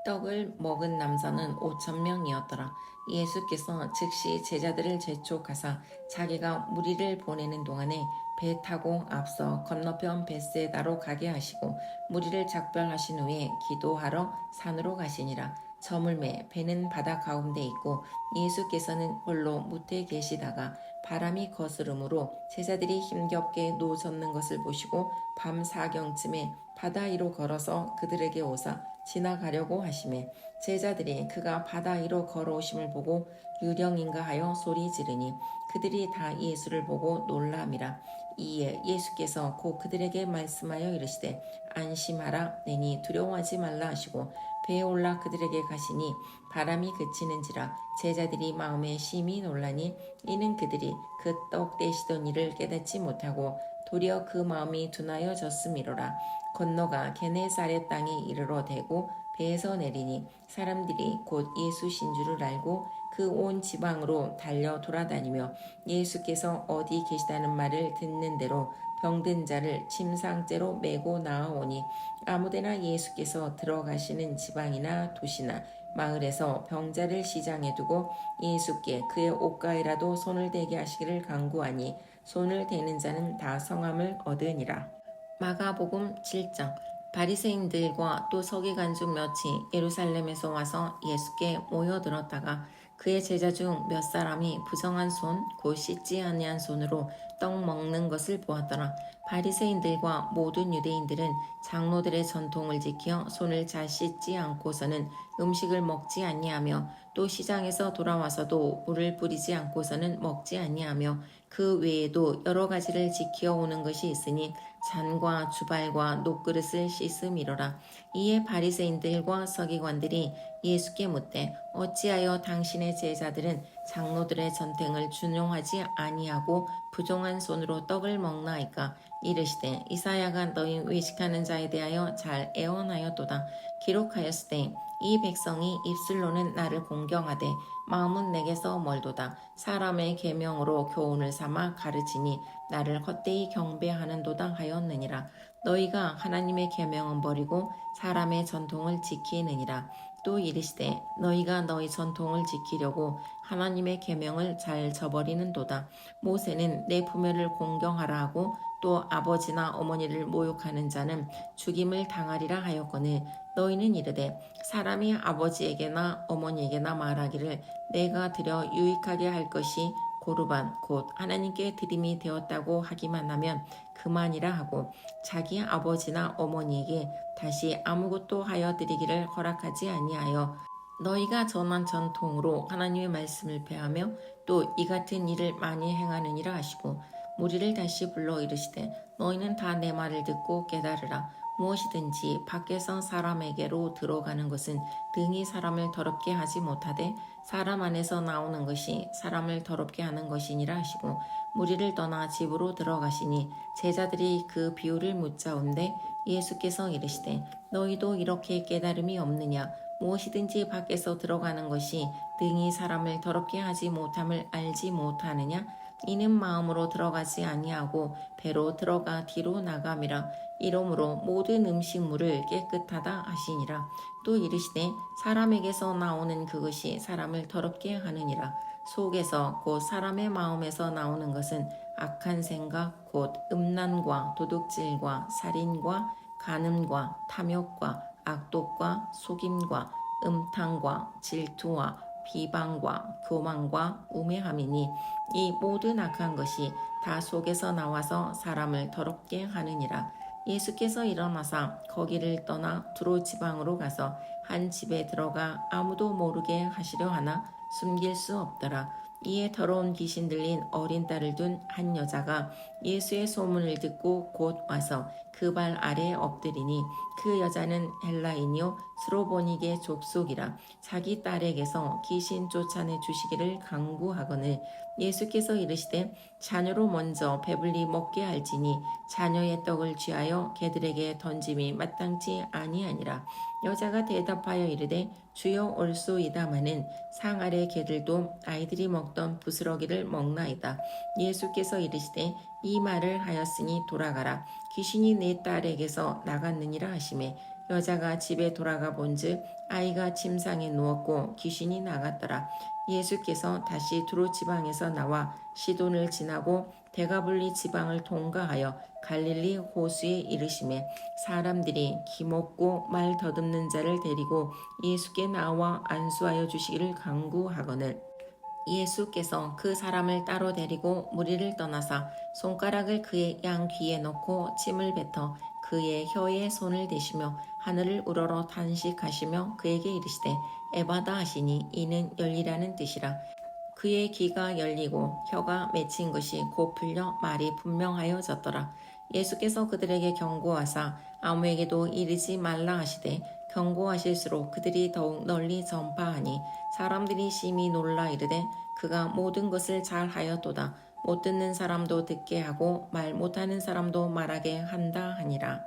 떡을 먹은 남자는 5,000명이었더라. 예수께서 즉시 제자들을 재촉하사 자기가 무리를 보내는 동안에 배 타고 앞서 건너편 벳세다로 가게 하시고 무리를 작별하신 후에 기도하러 산으로 가시니라. 저물매 배는 바다 가운데 있고 예수께서는 홀로 무태에 계시다가 바람이 거스름으로 제자들이 힘겹게 노젓는 것을 보시고 밤 4경쯤에 바다 위로 걸어서 그들에게 오사 지나가려고 하시매 제자들이 그가 바다 위로 걸어오심을 보고 유령인가 하여 소리 지르니 그들이 다 예수를 보고 놀람이라. 이에 예수께서 곧 그들에게 말씀하여 이르시되 안심하라 내니 두려워하지 말라 하시고 배에 올라 그들에게 가시니 바람이 그치는지라. 제자들이 마음에 심히 놀라니 이는 그들이 그 떡 떼시던 일을 깨닫지 못하고 도리어 그 마음이 둔하여졌음이로라. 건너가 게네사렛 땅에 이르러 대고 배에서 내리니 사람들이 곧 예수신 줄을 알고 그 온 지방으로 달려 돌아다니며 예수께서 어디 계시다는 말을 듣는 대로 병든 자를 침상째로 메고 나아오니 아무데나 예수께서 들어가시는 지방이나 도시나 마을에서 병자를 시장에 두고 예수께 그의 옷가에라도 손을 대게 하시기를 간구하니 손을 대는 자는 다 성함을 얻으니라. 마가복음 7장. 바리새인들과 또 서기관 중 몇이 예루살렘에서 와서 예수께 모여들었다가 그의 제자 중 몇 사람이 부정한 손 곧 씻지 아니한 손으로 떡 먹는 것을 보았더라. 바리새인들과 모든 유대인들은 장로들의 전통을 지켜 손을 잘 씻지 않고서는 음식을 먹지 아니하며 또 시장에서 돌아와서도 물을 뿌리지 않고서는 먹지 아니하며 그 외에도 여러 가지를 지켜 오는 것이 있으니 잔과 주발과 녹그릇을 씻음이로라. 이에 바리새인들과 서기관들이 예수께 묻되 어찌하여 당신의 제자들은 장로들의 전통을 준용하지 아니하고 부정한 손으로 떡을 먹나이까. 이르시되 이사야가 너희 외식하는 자에 대하여 잘 애원하였도다. 기록하였으되 이 백성이 입술로는 나를 공경하되 마음은 내게서 멀도다. 사람의 계명으로 교훈을 삼아 가르치니 나를 헛되이 경배하는도다 하였느니라. 너희가 하나님의 계명은 버리고 사람의 전통을 지키느니라. 또 이르시되 너희가 너희 전통을 지키려고 하나님의 계명을 잘 저버리는도다. 모세는 내 부모를 공경하라 하고 또 아버지나 어머니를 모욕하는 자는 죽임을 당하리라 하였거늘 너희는 이르되 사람이 아버지에게나 어머니에게나 말하기를 내가 드려 유익하게 할 것이 고르반 곧 하나님께 드림이 되었다고 하기만 하면 그만이라 하고 자기 아버지나 어머니에게 다시 아무것도 하여 드리기를 허락하지 아니하여 너희가 전한 전통으로 하나님의 말씀을 폐하며 또 이 같은 일을 많이 행하느니라 하시고 무리를 다시 불러 이르시되 너희는 다 내 말을 듣고 깨달으라. 무엇이든지 밖에서 사람에게로 들어가는 것은 등이 사람을 더럽게 하지 못하되 사람 안에서 나오는 것이 사람을 더럽게 하는 것이니라 하시고 무리를 떠나 집으로 들어가시니 제자들이 그 비유를 묻자온데 예수께서 이르시되 너희도 이렇게 깨달음이 없느냐. 무엇이든지 밖에서 들어가는 것이 등이 사람을 더럽게 하지 못함을 알지 못하느냐. 이는 마음으로 들어가지 아니하고 배로 들어가 뒤로 나감이라. 이러므로 모든 음식물을 깨끗하다 하시니라. 또 이르시되 사람에게서 나오는 그것이 사람을 더럽게 하느니라. 속에서 곧 사람의 마음에서 나오는 것은 악한 생각 곧 음란과 도둑질과 살인과 간음과 탐욕과 악독과 속임과 음탕과 질투와 비방과 교만과 우매함이니 이 모든 악한 것이 다 속에서 나와서 사람을 더럽게 하느니라. 예수께서 일어나사 거기를 떠나 두로 지방으로 가서 한 집에 들어가 아무도 모르게 하시려 하나 숨길 수 없더라. 이에 더러운 귀신 들린 어린 딸을 둔 한 여자가 예수의 소문을 듣고 곧 와서 그 발 아래에 엎드리니 그 여자는 헬라인이요 스로보니게 족속이라. 자기 딸에게서 귀신 쫓아내 주시기를 간구하거늘 예수께서 이르시되 자녀로 먼저 배불리 먹게 할지니 자녀의 떡을 취하여 개들에게 던짐이 마땅치 아니하니라. 여자가 대답하여 이르되 주여 올소이다마는 상 아래 개들도 아이들이 먹던 부스러기를 먹나이다. 예수께서 이르시되 이 말을 하였으니 돌아가라. 귀신이 내 딸에게서 나갔느니라 하시매 여자가 집에 돌아가 본즉 아이가 침상에 누웠고 귀신이 나갔더라. 예수께서 다시 두로 지방에서 나와 시돈을 지나고 데가블리 지방을 통과하여 갈릴리 호수에 이르시매 사람들이 기먹고 말 더듬는 자를 데리고 예수께 나와 안수하여 주시기를 간구하거늘 예수께서 그 사람을 따로 데리고 무리를 떠나사 손가락을 그의 양 귀에 넣고 침을 뱉어 그의 혀에 손을 대시며 하늘을 우러러 탄식하시며 그에게 이르시되 에바다 하시니 이는 열리라는 뜻이라. 그의 귀가 열리고 혀가 맺힌 것이 곧 풀려 말이 분명하여졌더라. 예수께서 그들에게 경고하사 아무에게도 이르지 말라 하시되 경고하실수록 그들이 더욱 널리 전파하니 사람들이 심히 놀라 이르되 그가 모든 것을 잘 하였도다. 못 듣는 사람도 듣게 하고 말 못하는 사람도 말하게 한다 하니라.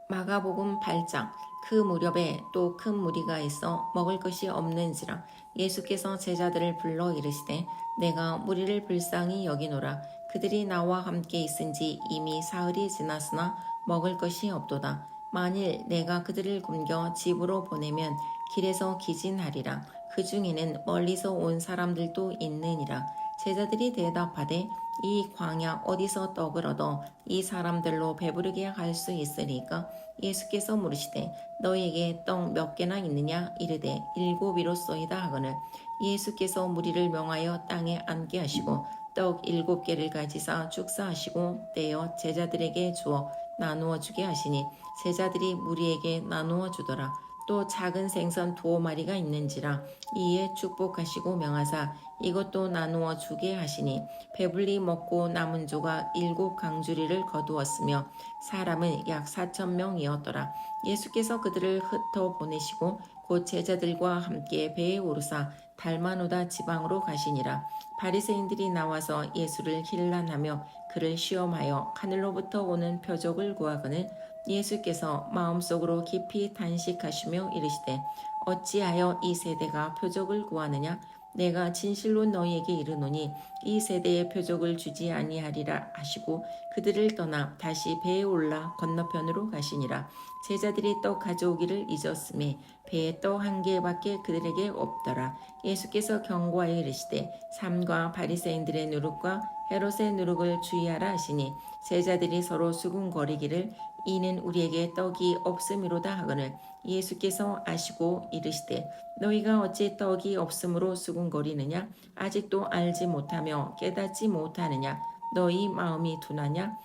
마가복음 8장. 그 무렵에 또 큰 무리가 있어 먹을 것이 없는지라 예수께서 제자들을 불러 이르시되 내가 무리를 불쌍히 여기노라. 그들이 나와 함께 있은지 이미 사흘이 지났으나 먹을 것이 없도다. 만일 내가 그들을 굶겨 집으로 보내면 길에서 기진하리라. 그 중에는 멀리서 온 사람들도 있느니라. 제자들이 대답하되 이 광야 어디서 떡을 얻어 이 사람들로 배부르게 할 수 있으리까? 예수께서 물으시되 너희에게 떡 몇 개나 있느냐? 이르되 7이로소이다 하거늘 예수께서 무리를 명하여 땅에 앉게 하시고 떡 7개를 가지사 축사하시고 떼어 제자들에게 주어 나누어 주게 하시니 제자들이 무리에게 나누어 주더라. 또 작은 생선 2마리가 있는지라 이에 축복하시고 명하사 이것도 나누어 주게 하시니 배불리 먹고 남은 조각 7강주리를 거두었으며 사람은 약 4,000명이었더라. 예수께서 그들을 흩어 보내시고 곧 제자들과 함께 배에 오르사 달마누다 지방으로 가시니라. 바리새인들이 나와서 예수를 힐난하며 그를 시험하여 하늘로부터 오는 표적을 구하거늘 예수께서 마음속으로 깊이 단식하시며 이르시되 어찌하여 이 세대가 표적을 구하느냐 내가 진실로 너희에게 이르노니 이 세대에 표적을 주지 아니하리라 하시고 그들을 떠나 다시 배에 올라 건너편으로 가시니라. 제자들이 떡 가져오기를 잊었음에 배에 떡 1개밖에 그들에게 없더라. 예수께서 경고하여 이르시되 삼가 바리새인들의 누룩과 헤롯의 누룩을 주의하라 하시니 제자들이 서로 수군거리기를 이는 우리에게 떡이 없음이로다 하거늘 예수께서 아시고 이르시되 너희가 어찌 떡이 없음으로 수군거리느냐 아직도 알지 못하며 깨닫지 못하느냐 너희 마음이 둔하냐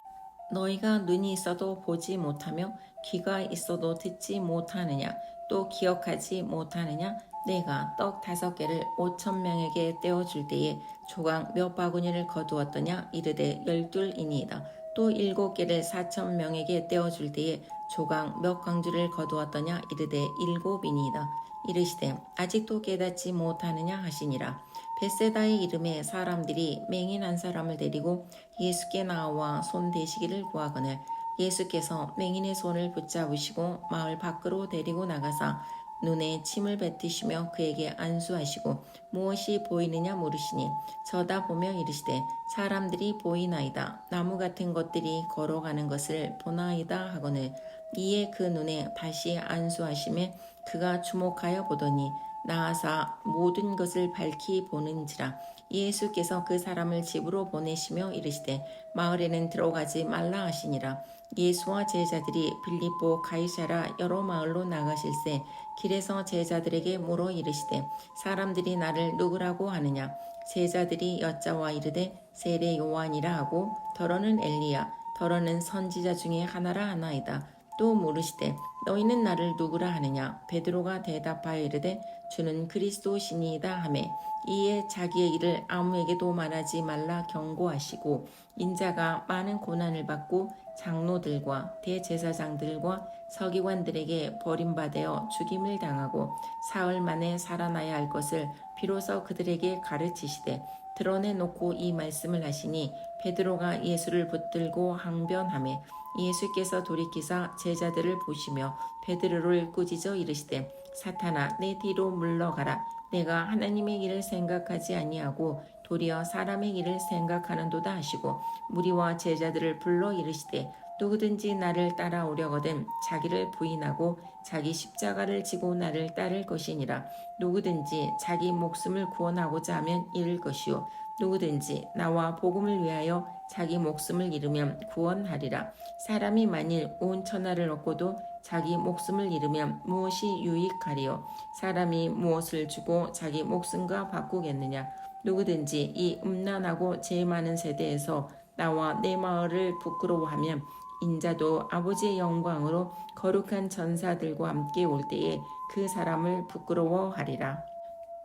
너희가 눈이 있어도 보지 못하며 귀가 있어도 듣지 못하느냐 또 기억하지 못하느냐 내가 떡 5개를 5,000명에게 떼어줄 때에 조각 몇 바구니를 거두었더냐 이르되 12이니이다. 또 7개를 4,000명에게 떼어줄 때에 조각 몇 광주를 거두었더냐 이르되 7이니이다. 이르시되 아직도 깨닫지 못하느냐 하시니라. 벳세다의 이름에 사람들이 맹인 한 사람을 데리고 예수께 나와 손 대시기를 구하거늘 예수께서 맹인의 손을 붙잡으시고 마을 밖으로 데리고 나가사 눈에 침을 뱉으시며 그에게 안수하시고 무엇이 보이느냐 물으시니 쳐다보며 이르시되 사람들이 보이나이다. 나무 같은 것들이 걸어가는 것을 보나이다 하거늘 이에 그 눈에 다시 안수하심에 그가 주목하여 보더니 나아사 모든 것을 밝히 보는지라. 예수께서 그 사람을 집으로 보내시며 이르시되 마을에는 들어가지 말라 하시니라. 예수와 제자들이 빌립보 가이사라 여러 마을로 나가실새 길에서 제자들에게 물어 이르시되 사람들이 나를 누구라고 하느냐. 제자들이 여짜와 이르되 세례 요한이라 하고 더러는 엘리야 더러는 선지자 중에 하나라 하나이다. 또 물으시되 너희는 나를 누구라 하느냐. 베드로가 대답하여 이르되 주는 그리스도시니이다 하매 이에 자기의 일을 아무에게도 말하지 말라 경고하시고 인자가 많은 고난을 받고 장로들과 대제사장들과 서기관들에게 버림받아 죽임을 당하고 사흘 만에 살아나야 할 것을 비로소 그들에게 가르치시되 드러내놓고 이 말씀을 하시니 베드로가 예수를 붙들고 항변하매 예수께서 돌이키사 제자들을 보시며 베드로를 꾸짖어 이르시되 사탄아 내 뒤로 물러가라. 내가 하나님의 일을 생각하지 아니하고 도리어 사람의 일을 생각하는도다 하시고 무리와 제자들을 불러 이르시되 누구든지 나를 따라오려거든 자기를 부인하고 자기 십자가를 지고 나를 따를 것이니라. 누구든지 자기 목숨을 구원하고자 하면 잃을 것이요 누구든지 나와 복음을 위하여 자기 목숨을 잃으면 구원하리라. 사람이 만일 온 천하를 얻고도 자기 목숨을 잃으면 무엇이 유익하리요. 사람이 무엇을 주고 자기 목숨과 바꾸겠느냐. 누구든지 이 음란하고 죄 많은 세대에서 나와 내 마을을 부끄러워하면 인자도 아버지의 영광으로 거룩한 전사들과 함께 올 때에 그 사람을 부끄러워하리라.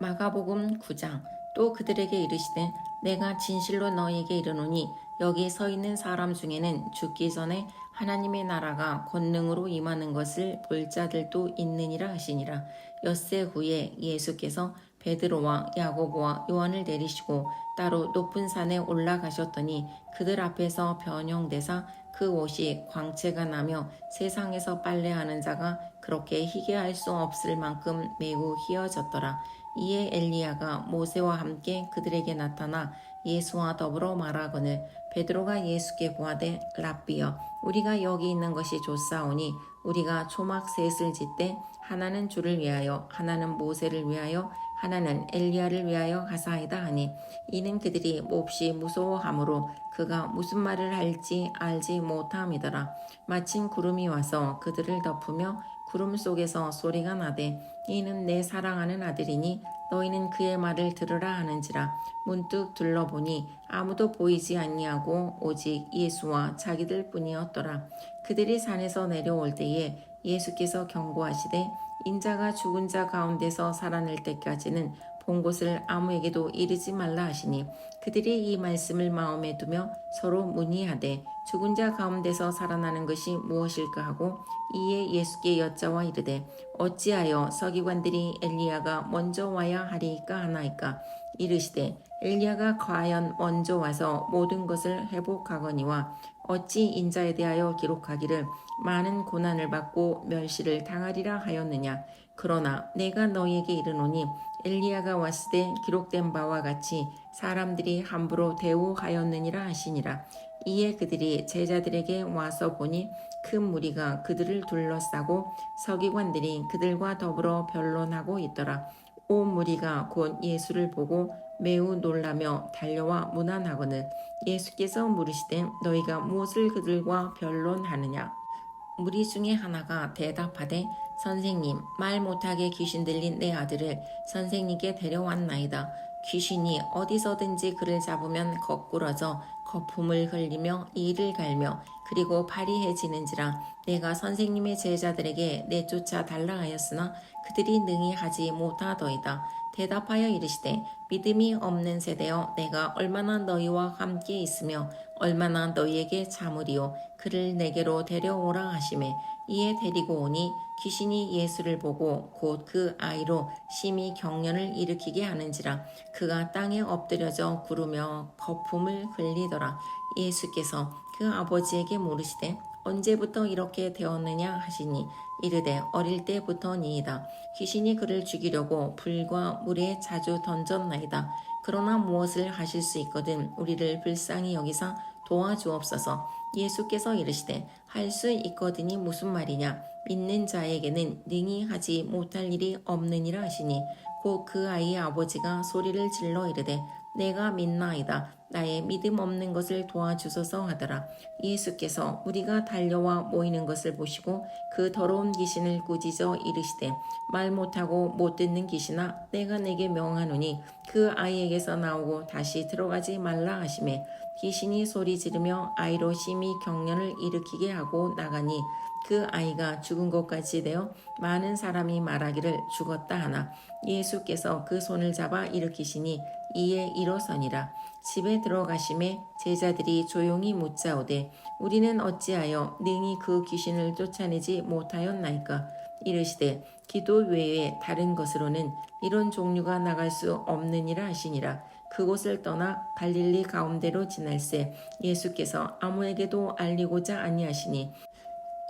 마가복음 9장. 또 그들에게 이르시되 내가 진실로 너희에게 이르노니 여기 서 있는 사람 중에는 죽기 전에 하나님의 나라가 권능으로 임하는 것을 볼 자들도 있느니라 하시니라. 엿새 후에 예수께서 베드로와 야고보와 요한을 내리시고 따로 높은 산에 올라가셨더니 그들 앞에서 변형되사 그 옷이 광채가 나며 세상에서 빨래하는 자가 그렇게 희게 할 수 없을 만큼 매우 희어졌더라. 이에 엘리야가 모세와 함께 그들에게 나타나 예수와 더불어 말하거늘 베드로가 예수께 구하되 랍비여 우리가 여기 있는 것이 좋사오니 우리가 초막 셋을 짓되 하나는 주를 위하여 하나는 모세를 위하여 하나는 엘리야를 위하여 하사이다 하니 이는 그들이 몹시 무서워하므로 그가 무슨 말을 할지 알지 못함이더라. 마침 구름이 와서 그들을 덮으며 구름 속에서 소리가 나되 이는 내 사랑하는 아들이니 너희는 그의 말을 들으라 하는지라. 문득 둘러보니 아무도 보이지 아니하고 오직 예수와 자기들 뿐이었더라. 그들이 산에서 내려올 때에 예수께서 경고하시되 인자가 죽은 자 가운데서 살아날 때까지는 본 곳을 아무에게도 이르지 말라 하시니 그들이 이 말씀을 마음에 두며 서로 문의하되 죽은 자 가운데서 살아나는 것이 무엇일까 하고 이에 예수께 여짜와 이르되 어찌하여 서기관들이 엘리야가 먼저 와야 하리이까 하나이까. 이르시되 엘리야가 과연 먼저 와서 모든 것을 회복하거니와 어찌 인자에 대하여 기록하기를 많은 고난을 받고 멸시를 당하리라 하였느냐. 그러나 내가 너희에게 이르노니 엘리야가 왔을 때 기록된 바와 같이 사람들이 함부로 대우하였느니라 하시니라. 이에 그들이 제자들에게 와서 보니 큰 무리가 그들을 둘러싸고 서기관들이 그들과 더불어 변론하고 있더라. 온 무리가 곧 예수를 보고 매우 놀라며 달려와 문안하거늘 예수께서 물으시되 너희가 무엇을 그들과 변론하느냐. 무리 중에 하나가 대답하되 선생님, 말 못하게 귀신 들린 내 아들을 선생님께 데려왔나이다. 귀신이 어디서든지 그를 잡으면 거꾸러져 거품을 흘리며 이를 갈며 그리고 파리해지는지라. 내가 선생님의 제자들에게 내쫓아 달라 하였으나 그들이 능히 하지 못하더이다. 대답하여 이르시되 믿음이 없는 세대여, 내가 얼마나 너희와 함께 있으며 얼마나 너희에게 참으리요. 그를 내게로 데려오라 하시매 이에 데리고 오니 귀신이 예수를 보고 곧 그 아이로 심히 경련을 일으키게 하는지라. 그가 땅에 엎드려져 구르며 거품을 흘리더라. 예수께서 그 아버지에게 물으시되 언제부터 이렇게 되었느냐 하시니 이르되 어릴 때부터니이다. 귀신이 그를 죽이려고 불과 물에 자주 던졌나이다. 그러나 무엇을 하실 수 있거든 우리를 불쌍히 여기사 도와주옵소서. 예수께서 이르시되 할 수 있거든이 무슨 말이냐. 믿는 자에게는 능히 하지 못할 일이 없느니라 하시니 곧 그 아이의 아버지가 소리를 질러 이르되 내가 믿나이다. 나의 믿음 없는 것을 도와주소서 하더라. 예수께서 우리가 달려와 모이는 것을 보시고 그 더러운 귀신을 꾸짖어 이르시되 말 못하고 못 듣는 귀신아, 내가 내게 명하노니 그 아이에게서 나오고 다시 들어가지 말라 하시매 귀신이 소리 지르며 아이로 심히 경련을 일으키게 하고 나가니 그 아이가 죽은 것까지 되어 많은 사람이 말하기를 죽었다 하나 예수께서 그 손을 잡아 일으키시니 이에 일어서니라. 집에 들어가심에 제자들이 조용히 묻자오되 우리는 어찌하여 능히 그 귀신을 쫓아내지 못하였나이까. 이르시되 기도 외에 다른 것으로는 이런 종류가 나갈 수 없느니라 하시니라. 그곳을 떠나 갈릴리 가운데로 지날새 예수께서 아무에게도 알리고자 아니하시니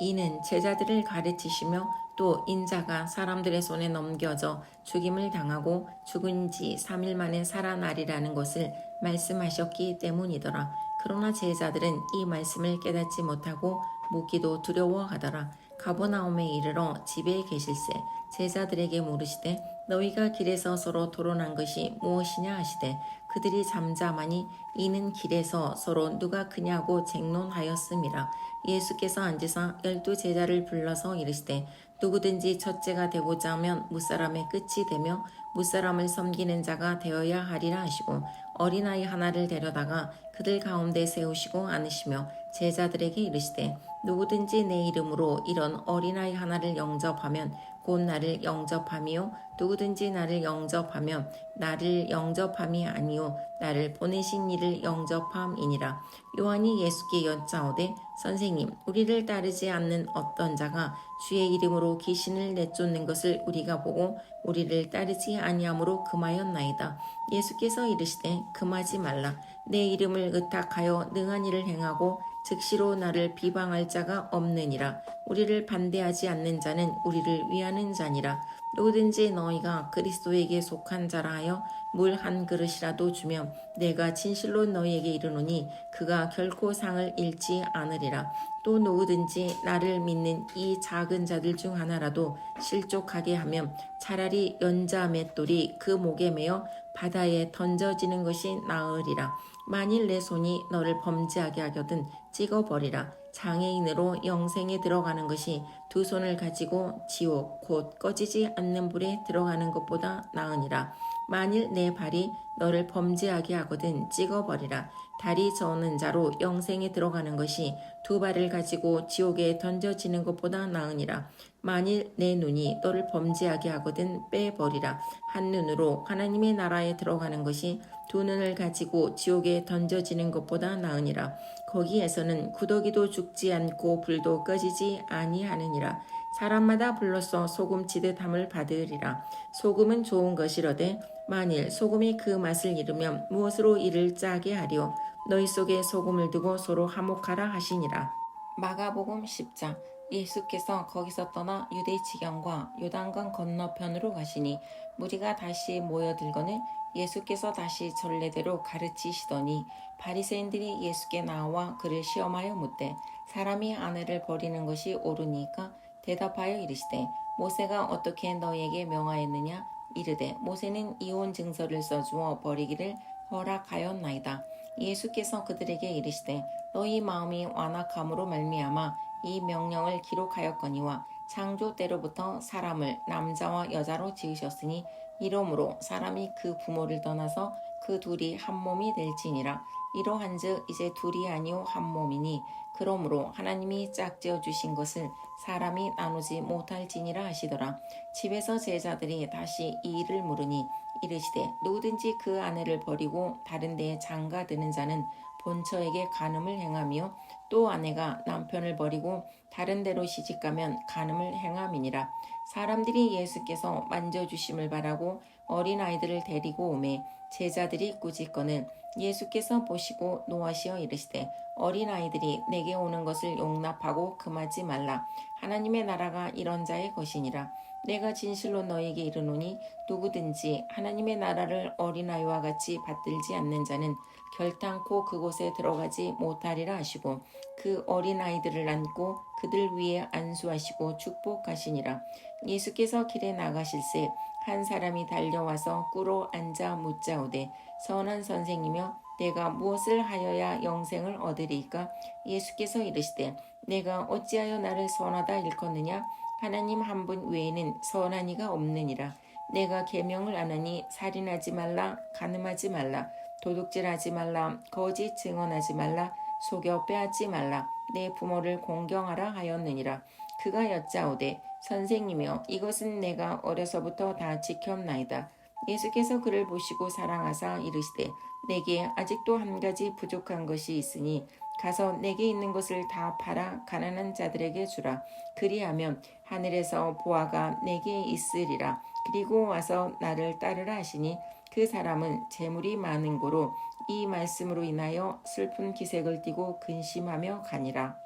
이는 제자들을 가르치시며 또 인자가 사람들의 손에 넘겨져 죽임을 당하고 죽은 지 3일 만에 살아나리라는 것을 말씀하셨기 때문이더라. 그러나 제자들은 이 말씀을 깨닫지 못하고 묻기도 두려워하더라. 가버나움에 이르러 집에 계실새 제자들에게 물으시되 너희가 길에서 서로 토론한 것이 무엇이냐 하시되 그들이 잠잠하니 이는 길에서 서로 누가 크냐고 쟁론하였음이라. 예수께서 앉으사 12 제자를 불러서 이르시되 누구든지 첫째가 되고자 하면 무사람의 끝이 되며 무사람을 섬기는 자가 되어야 하리라 하시고 어린아이 하나를 데려다가 그들 가운데 세우시고 앉으시며 제자들에게 이르시되 누구든지 내 이름으로 이런 어린아이 하나를 영접하면 곧 나를 영접함이요 누구든지 나를 영접하면 나를 영접함이 아니요 나를 보내신 이를 영접함이니라. 요한이 예수께 여짜오되 선생님, 우리를 따르지 않는 어떤 자가 주의 이름으로 귀신을 내쫓는 것을 우리가 보고 우리를 따르지 아니함으로 금하였나이다. 예수께서 이르시되 금하지 말라. 내 이름을 의탁하여 능한 일을 행하고 즉시로 나를 비방할 자가 없느니라. 우리를 반대하지 않는 자는 우리를 위하는 자니라. 누구든지 너희가 그리스도에게 속한 자라 하여 물 한 그릇이라도 주면 내가 진실로 너희에게 이르노니 그가 결코 상을 잃지 않으리라. 또 누구든지 나를 믿는 이 작은 자들 중 하나라도 실족하게 하면 차라리 연자 맷돌이 그 목에 매어 바다에 던져지는 것이 나으리라. 만일 내 손이 너를 범죄하게 하거든 찍어버리라. 장애인으로 영생에 들어가는 것이 두 손을 가지고 지옥 곧 꺼지지 않는 불에 들어가는 것보다 나으니라. 만일 내 발이 너를 범죄하게 하거든 찍어버리라. 다리 저는 자로 영생에 들어가는 것이 두 발을 가지고 지옥에 던져지는 것보다 나으니라. 만일 내 눈이 너를 범죄하게 하거든 빼버리라. 한 눈으로 하나님의 나라에 들어가는 것이 두 눈을 가지고 지옥에 던져지는 것보다 나으니라. 거기에서는 구더기도 죽지 않고 불도 꺼지지 아니하느니라. 사람마다 불로써 소금치듯 함을 받으리라. 소금은 좋은 것이로되 만일 소금이 그 맛을 잃으면 무엇으로 이를 짜게 하리요. 너희 속에 소금을 두고 서로 화목하라 하시니라. 마가복음 10장. 예수께서 거기서 떠나 유대 지경과 요단강 건너편으로 가시니 무리가 다시 모여들거늘 예수께서 다시 전례대로 가르치시더니 바리새인들이 예수께 나와 그를 시험하여 묻되 사람이 아내를 버리는 것이 옳으니까 대답하여 이르시되 모세가 어떻게 너희에게 명하였느냐. 이르되 모세는 이혼 증서를 써주어 버리기를 허락하였나이다. 예수께서 그들에게 이르시되 너희 마음이 완악함으로 말미암아 이 명령을 기록하였거니와 창조 때로부터 사람을 남자와 여자로 지으셨으니 이러므로 사람이 그 부모를 떠나서 그 둘이 한 몸이 될지니라. 이러한즉 이제 둘이 아니요 한 몸이니 그러므로 하나님이 짝지어 주신 것을 사람이 나누지 못할지니라 하시더라. 집에서 제자들이 다시 이 일을 물으니 이르시되 누구든지 그 아내를 버리고 다른 데에 장가드는 자는 본처에게 간음을 행하며 또 아내가 남편을 버리고 다른 데로 시집가면 간음을 행함이니라. 사람들이 예수께서 만져주심을 바라고 어린아이들을 데리고 오매 제자들이 꾸짖거늘 예수께서 보시고 노하시어 이르시되 어린아이들이 내게 오는 것을 용납하고 금하지 말라. 하나님의 나라가 이런 자의 것이니라. 내가 진실로 너에게 이르노니 누구든지 하나님의 나라를 어린아이와 같이 받들지 않는 자는 결탄코 그곳에 들어가지 못하리라 하시고 그 어린아이들을 안고 그들 위에 안수하시고 축복하시니라. 예수께서 길에 나가실새 한 사람이 달려와서 꿇어 앉아 묻자오되 선한 선생이며 내가 무엇을 하여야 영생을 얻으리까? 예수께서 이르시되 내가 어찌하여 나를 선하다 일컫느냐? 하나님 한 분 외에는 선한 이가 없느니라. 내가 계명을 안 하니 살인하지 말라, 간음하지 말라, 도둑질하지 말라, 거짓 증언하지 말라, 속여 빼앗지 말라, 내 부모를 공경하라 하였느니라. 그가 여짜오되 선생님이여 이것은 내가 어려서부터 다 지켰나이다. 예수께서 그를 보시고 사랑하사 이르시되 내게 아직도 한 가지 부족한 것이 있으니 가서 내게 있는 것을 다 팔아 가난한 자들에게 주라. 그리하면 하늘에서 보화가 내게 있으리라. 그리고 와서 나를 따르라 하시니 그 사람은 재물이 많은 고로 이 말씀으로 인하여 슬픈 기색을 띠고 근심하며 가니라.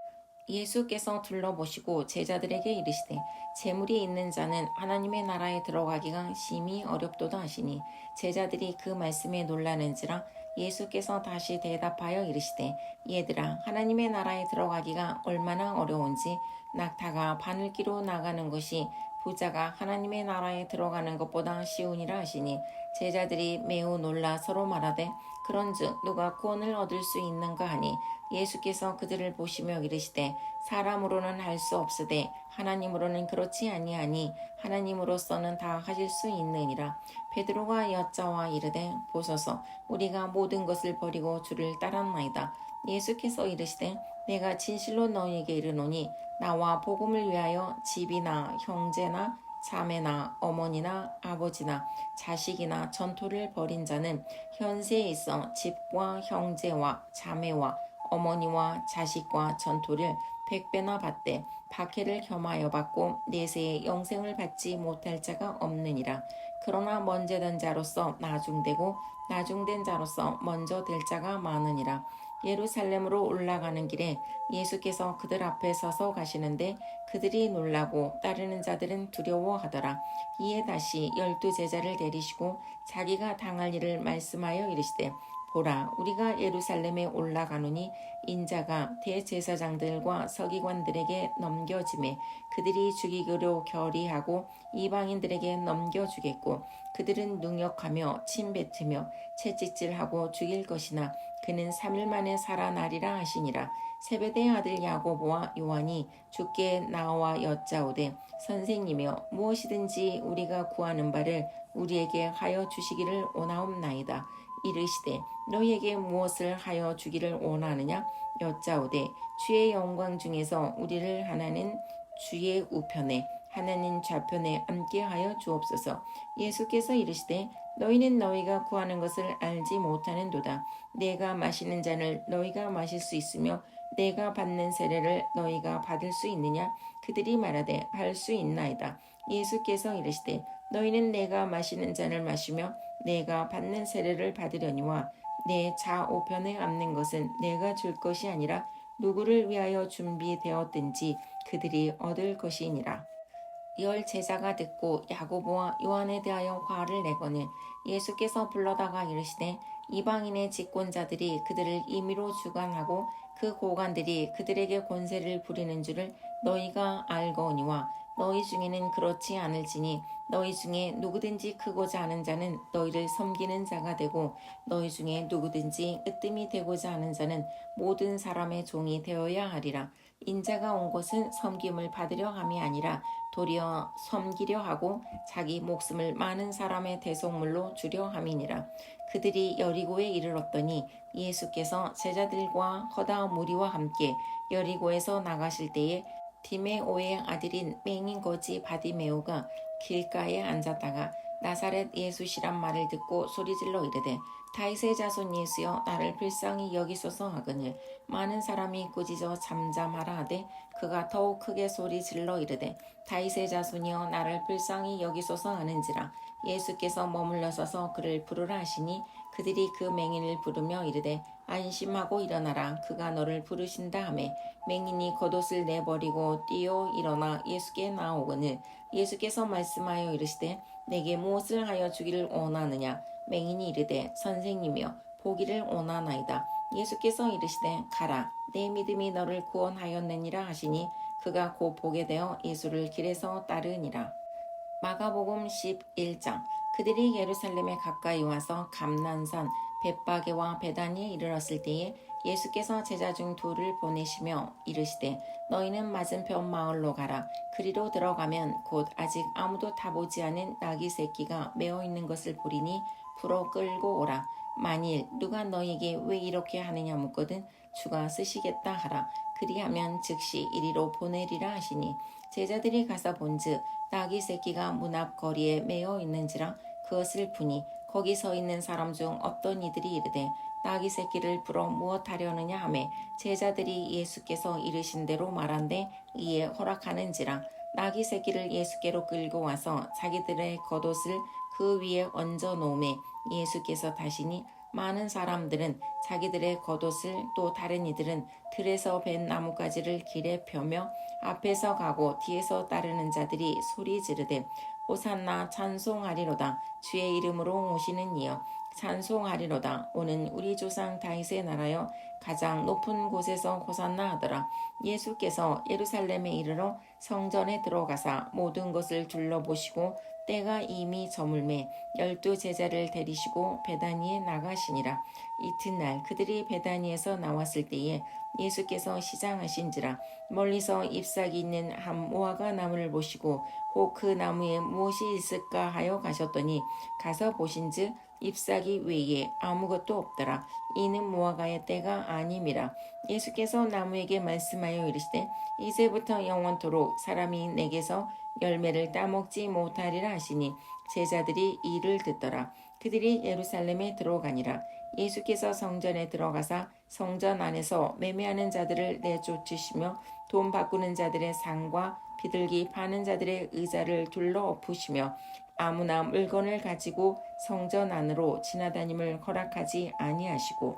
예수께서 둘러보시고 제자들에게 이르시되 재물이 있는 자는 하나님의 나라에 들어가기가 심히 어렵도다 하시니 제자들이 그 말씀에 놀라는지라. 예수께서 다시 대답하여 이르시되 얘들아 하나님의 나라에 들어가기가 얼마나 어려운지 낙타가 바늘기로 나가는 것이 부자가 하나님의 나라에 들어가는 것보다 쉬우니라 하시니 제자들이 매우 놀라 서로 말하되 그런즉 누가 구원을 얻을 수 있는가 하니 예수께서 그들을 보시며 이르시되 사람으로는 할 수 없으되 하나님으로는 그렇지 아니하니 하나님으로서는 다 하실 수 있느니라. 베드로가 여짜와 이르되 보소서 우리가 모든 것을 버리고 주를 따랐나이다. 예수께서 이르시되 내가 진실로 너희에게 이르노니 나와 복음을 위하여 집이나 형제나 자매나 어머니나 아버지나 자식이나 전토를 벌인 자는 현세에 있어 집과 형제와 자매와 어머니와 자식과 전토를 100배나 받되 박해를 겸하여 받고 내세에 영생을 받지 못할 자가 없느니라. 그러나 먼저 된 자로서 나중되고 나중된 자로서 먼저 될 자가 많으니라. 예루살렘으로 올라가는 길에 예수께서 그들 앞에 서서 가시는데 그들이 놀라고 따르는 자들은 두려워하더라. 이에 다시 12 제자를 데리시고 자기가 당할 일을 말씀하여 이르시되 보라, 우리가 예루살렘에 올라가노니 인자가 대제사장들과 서기관들에게 넘겨짐에 그들이 죽이기로 결의하고 이방인들에게 넘겨주겠고 그들은 능욕하며 침뱉으며 채찍질하고 죽일 것이나 그는 3일 만에 살아나리라 하시니라. 세베대의 아들 야고보와 요한이 주께 나와 여짜오되 선생님이여 무엇이든지 우리가 구하는 바를 우리에게 하여 주시기를 원하옵나이다. 이르시되 너희에게 무엇을 하여 주기를 원하느냐 여짜오되 주의 영광 중에서 우리를 하나는 주의 우편에 하나는 좌편에 앉게 하여 주옵소서. 예수께서 이르시되 너희는 너희가 구하는 것을 알지 못하는도다. 내가 마시는 잔을 너희가 마실 수 있으며 내가 받는 세례를 너희가 받을 수 있느냐? 그들이 말하되 할 수 있나이다. 예수께서 이르시되 너희는 내가 마시는 잔을 마시며 내가 받는 세례를 받으려니와 내 좌우편에 앉는 것은 내가 줄 것이 아니라 누구를 위하여 준비되었든지 그들이 얻을 것이니라. 열 제자가 듣고 야고보와 요한에 대하여 화를 내거늘 예수께서 불러다가 이르시되 이방인의 집권자들이 그들을 임의로 주관하고 그 고관들이 그들에게 권세를 부리는 줄을 너희가 알거니와 너희 중에는 그렇지 않을지니 너희 중에 누구든지 크고자 하는 자는 너희를 섬기는 자가 되고 너희 중에 누구든지 으뜸이 되고자 하는 자는 모든 사람의 종이 되어야 하리라. 인자가 온 것은 섬김을 받으려 함이 아니라 도리어 섬기려 하고 자기 목숨을 많은 사람의 대속물로 주려 함이니라. 그들이 여리고에 이르렀더니 예수께서 제자들과 허다 무리와 함께 여리고에서 나가실 때에 디메오의 아들인 맹인 거지 바디메오가 길가에 앉았다가 나사렛 예수시란 말을 듣고 소리질러 이르되 다윗의 자손 예수여 나를 불쌍히 여기소서 하거늘 많은 사람이 꾸짖어 잠잠하라 하되 그가 더욱 크게 소리질러 이르되 다윗의 자손이여 나를 불쌍히 여기소서 하는지라. 예수께서 머물러 서서 그를 부르라 하시니 그들이 그 맹인을 부르며 이르되 안심하고 일어나라 그가 너를 부르신다 하매 맹인이 겉옷을 내버리고 뛰어 일어나 예수께 나오거늘 예수께서 말씀하여 이르시되 내게 무엇을 하여 주기를 원하느냐. 맹인이 이르되 선생님이여 보기를 원하나이다. 예수께서 이르시되 가라 내 믿음이 너를 구원하였느니라 하시니 그가 곧 보게 되어 예수를 길에서 따르니라. 마가복음 11장. 그들이 예루살렘에 가까이 와서 감난산 벳바게와 베다니에 이르렀을 때에 예수께서 제자 중 둘을 보내시며 이르시되 너희는 맞은편 마을로 가라. 그리로 들어가면 곧 아직 아무도 타보지 않은 나귀 새끼가 메어 있는 것을 보리니 풀어 끌고 오라. 만일 누가 너희에게 왜 이렇게 하느냐 묻거든 주가 쓰시겠다 하라. 그리하면 즉시 이리로 보내리라 하시니 제자들이 가서 본즉 나귀 새끼가 문 앞 거리에 메어 있는지라 그것을 보니 거기 서 있는 사람 중 어떤 이들이 이르되 나귀 새끼를 풀어 무엇하려느냐 하매 제자들이 예수께서 이르신 대로 말한데 이에 허락하는지라. 나귀 새끼를 예수께로 끌고 와서 자기들의 겉옷을 그 위에 얹어 놓음에 예수께서 다시니 많은 사람들은 자기들의 겉옷을 또 다른 이들은 들에서 벤 나뭇가지를 길에 펴며 앞에서 가고 뒤에서 따르는 자들이 소리 지르되 호산나 찬송하리로다 주의 이름으로 오시는 이여 찬송하리로다 오는 우리 조상 다윗의 나라여 가장 높은 곳에서 호산나 하더라. 예수께서 예루살렘에 이르러 성전에 들어가사 모든 것을 둘러보시고 때가 이미 저물매 12 제자를 데리시고 베다니에 나가시니라. 이튿날 그들이 베다니에서 나왔을 때에 예수께서 시장하신지라. 멀리서 잎사귀 있는 한 무화과 나무를 보시고 혹 그 나무에 무엇이 있을까 하여 가셨더니 가서 보신즉 잎사귀 외에 아무것도 없더라. 이는 무화과의 때가 아님이라. 예수께서 나무에게 말씀하여 이르시되 이제부터 영원토록 사람이 내게서 열매를 따먹지 못하리라 하시니 제자들이 이를 듣더라. 그들이 예루살렘에 들어가니라. 예수께서 성전에 들어가사 성전 안에서 매매하는 자들을 내쫓으시며 돈 바꾸는 자들의 상과 비둘기 파는 자들의 의자를 둘러 엎으시며 아무나 물건을 가지고 성전 안으로 지나다님을 허락하지 아니하시고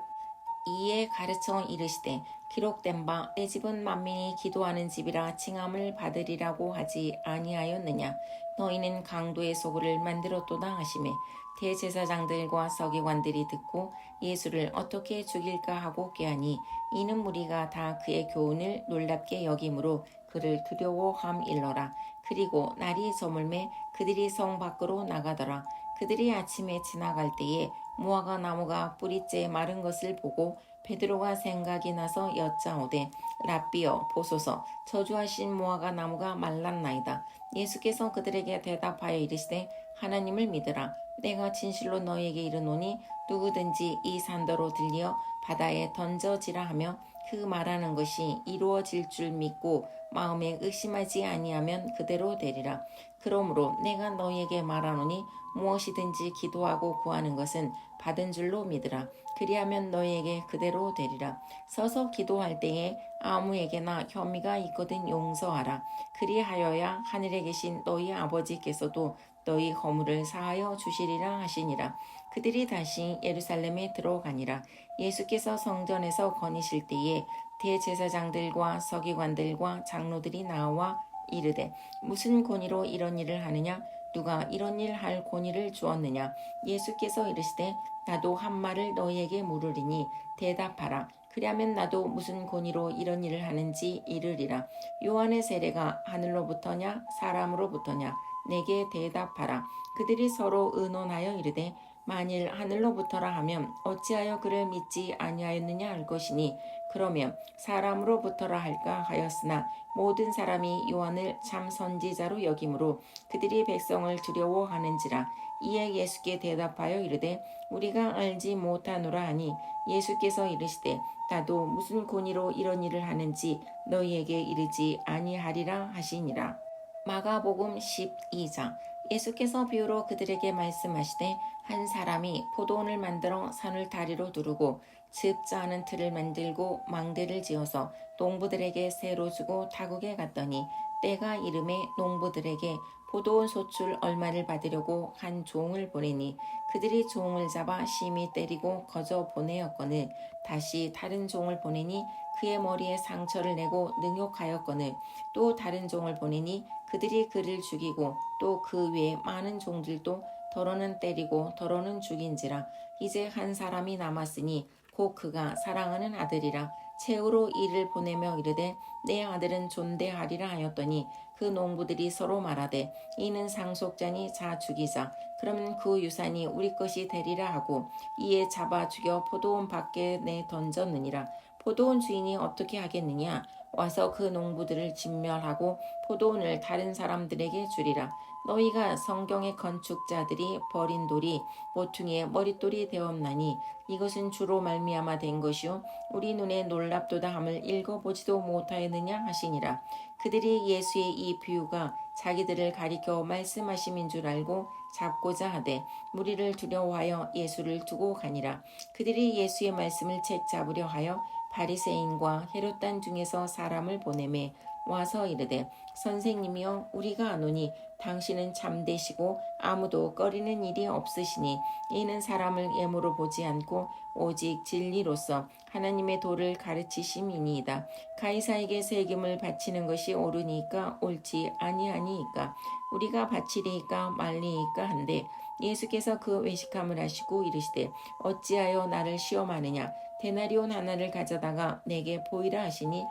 이에 가르쳐 이르시되 기록된 바 내 집은 만민이 기도하는 집이라 칭함을 받으리라고 하지 아니하였느냐. 너희는 강도의 소굴을 만들었도다 하시매 대제사장들과 서기관들이 듣고 예수를 어떻게 죽일까 하고 꾀하니 이는 무리가 다 그의 교훈을 놀랍게 여김으로 그를 두려워함일러라. 그리고 날이 저물매 그들이 성 밖으로 나가더라. 그들이 아침에 지나갈 때에 무화과 나무가 뿌리째 마른 것을 보고 베드로가 생각이 나서 여짜오되 랍비여 보소서 저주하신 무화과 나무가 말랐나이다. 예수께서 그들에게 대답하여 이르시되 하나님을 믿으라. 내가 진실로 너희에게 이르노니 누구든지 이 산더로 들려 바다에 던져지라 하며 그 말하는 것이 이루어질 줄 믿고 마음에 의심하지 아니하면 그대로 되리라. 그러므로 내가 너희에게 말하노니 무엇이든지 기도하고 구하는 것은 받은 줄로 믿으라. 그리하면 너희에게 그대로 되리라. 서서 기도할 때에 아무에게나 혐의가 있거든 용서하라. 그리하여야 하늘에 계신 너희 아버지께서도 너희 허물을 사하여 주시리라 하시니라. 그들이 다시 예루살렘에 들어가니라. 예수께서 성전에서 거니실 때에 대제사장들과 서기관들과 장로들이 나와 이르되 무슨 권위로 이런 일을 하느냐? 누가 이런 일 할 권위를 주었느냐? 예수께서 이르시되 나도 한 말을 너희에게 물으리니 대답하라. 그리하면 나도 무슨 권위로 이런 일을 하는지 이르리라. 요한의 세례가 하늘로부터냐 사람으로부터냐? 내게 대답하라. 그들이 서로 의논하여 이르되 만일 하늘로부터라 하면 어찌하여 그를 믿지 아니하였느냐 할 것이니 그러면 사람으로부터라 할까 하였으나 모든 사람이 요한을 참 선지자로 여김으로 그들이 백성을 두려워하는지라. 이에 예수께 대답하여 이르되 우리가 알지 못하노라 하니 예수께서 이르시되 나도 무슨 권위로 이런 일을 하는지 너희에게 이르지 아니하리라 하시니라. 마가복음 12장. 예수께서 비유로 그들에게 말씀하시되 한 사람이 포도원을 만들어 산을 다리로 두르고 즙자하는 틀을 만들고 망대를 지어서 농부들에게 새로 주고 타국에 갔더니 때가 이름에 농부들에게 포도원 소출 얼마를 받으려고 한 종을 보내니 그들이 종을 잡아 심히 때리고 거저 보내었거늘 다시 다른 종을 보내니 그의 머리에 상처를 내고 능욕하였거늘 또 다른 종을 보내니 그들이 그를 죽이고 또 그 외에 많은 종들도 더러는 때리고 더러는 죽인지라. 이제 한 사람이 남았으니 곧 그가 사랑하는 아들이라. 최후로 이를 보내며 이르되 내 아들은 존대하리라 하였더니 그 농부들이 서로 말하되 이는 상속자니 자 죽이자. 그러면 그 유산이 우리 것이 되리라 하고 이에 잡아 죽여 포도원 밖에 내 던졌느니라. 포도원 주인이 어떻게 하겠느냐? 와서 그 농부들을 진멸하고 포도원을 다른 사람들에게 주리라. 너희가 성경의 건축자들이 버린 돌이 모퉁이의 머릿돌이 되었나니 이것은 주로 말미암아 된 것이요 우리 눈에 놀랍도다 함을 읽어보지도 못하였느냐 하시니라. 그들이 예수의 이 비유가 자기들을 가리켜 말씀하심인 줄 알고 잡고자 하되 무리를 두려워하여 예수를 두고 가니라. 그들이 예수의 말씀을 책잡으려 하여 바리새인과 헤롯단 중에서 사람을 보내매 와서 이르되 선생님이여 우리가 아노니 당신은 참되시고 아무도 꺼리는 일이 없으시니 이는 사람을 예물로 보지 않고 오직 진리로서 하나님의 도를 가르치심이니이다. 가이사에게 세금을 바치는 것이 옳으니까 옳지 아니하니이까 우리가 바치리이까 말리이까 한데 예수께서 그 외식함을 하시고 이르시되 어찌하여 나를 시험하느냐 데나리온 하나를 가져다가 내게 보이라 하시니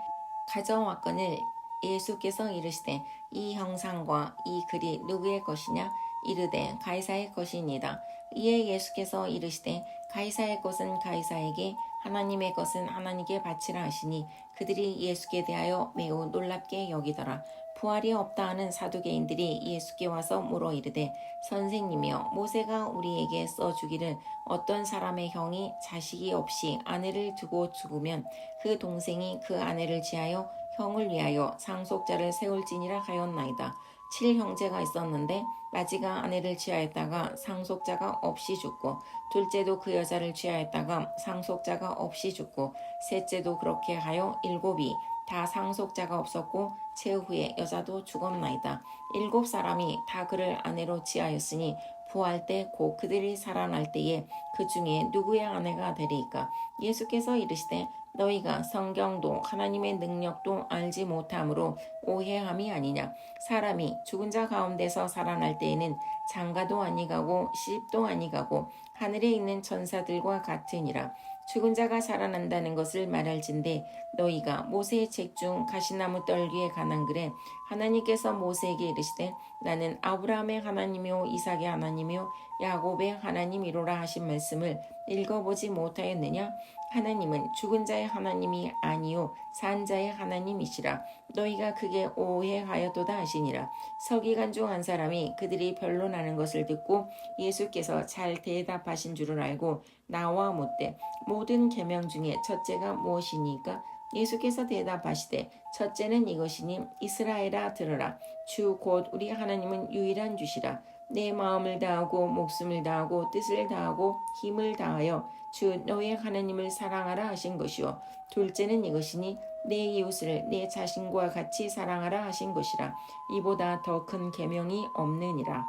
가져왔거늘 예수께서 이르시되 이 형상과 이 글이 누구의 것이냐 이르되 가이사의 것이니이다. 이에 예수께서 이르시되 가이사의 것은 가이사에게 하나님의 것은 하나님께 바치라 하시니 그들이 예수께 대하여 매우 놀랍게 여기더라. 부활이 없다 하는 사두개인들이 예수께 와서 물어 이르되 선생님이여 모세가 우리에게 써주기를 어떤 사람의 형이 자식이 없이 아내를 두고 죽으면 그 동생이 그 아내를 지하여 형을 위하여 상속자를 세울지니라 하였나이다. 7형제가 있었는데 마지가 아내를 취하였다가 상속자가 없이 죽고 둘째도 그 여자를 취하였다가 상속자가 없이 죽고 셋째도 그렇게 하여 7이 다 상속자가 없었고 최후에 여자도 죽었나이다. 7사람이 다 그를 아내로 취하였으니 부활 때 곧 그들이 살아날 때에 그 중에 누구의 아내가 되리이까? 예수께서 이르시되 너희가 성경도 하나님의 능력도 알지 못함으로 오해함이 아니냐. 사람이 죽은 자 가운데서 살아날 때에는 장가도 아니가고 시집도 아니가고 하늘에 있는 천사들과 같으니라. 죽은 자가 살아난다는 것을 말할진대 너희가 모세의 책 중 가시나무 떨기에 관한 글에 하나님께서 모세에게 이르시되 나는 아브라함의 하나님이요 이삭의 하나님이요 야곱의 하나님이로라 하신 말씀을 읽어보지 못하였느냐. 하나님은 죽은 자의 하나님이 아니요 산 자의 하나님이시라. 너희가 크게 오해하였도다 하시니라. 서기관 중 한 사람이 그들이 변론하는 것을 듣고 예수께서 잘 대답하신 줄을 알고 나와 묻되 모든 계명 중에 첫째가 무엇이니까? 예수께서 대답하시되 첫째는 이것이니 이스라엘아 들으라. 주 곧 우리 하나님은 유일한 주시라. 내 마음을 다하고 목숨을 다하고 뜻을 다하고 힘을 다하여 주 너의 하나님을 사랑하라 하신 것이요. 둘째는 이것이니 내 이웃을 내 자신과 같이 사랑하라 하신 것이라. 이보다 더 큰 계명이 없느니라.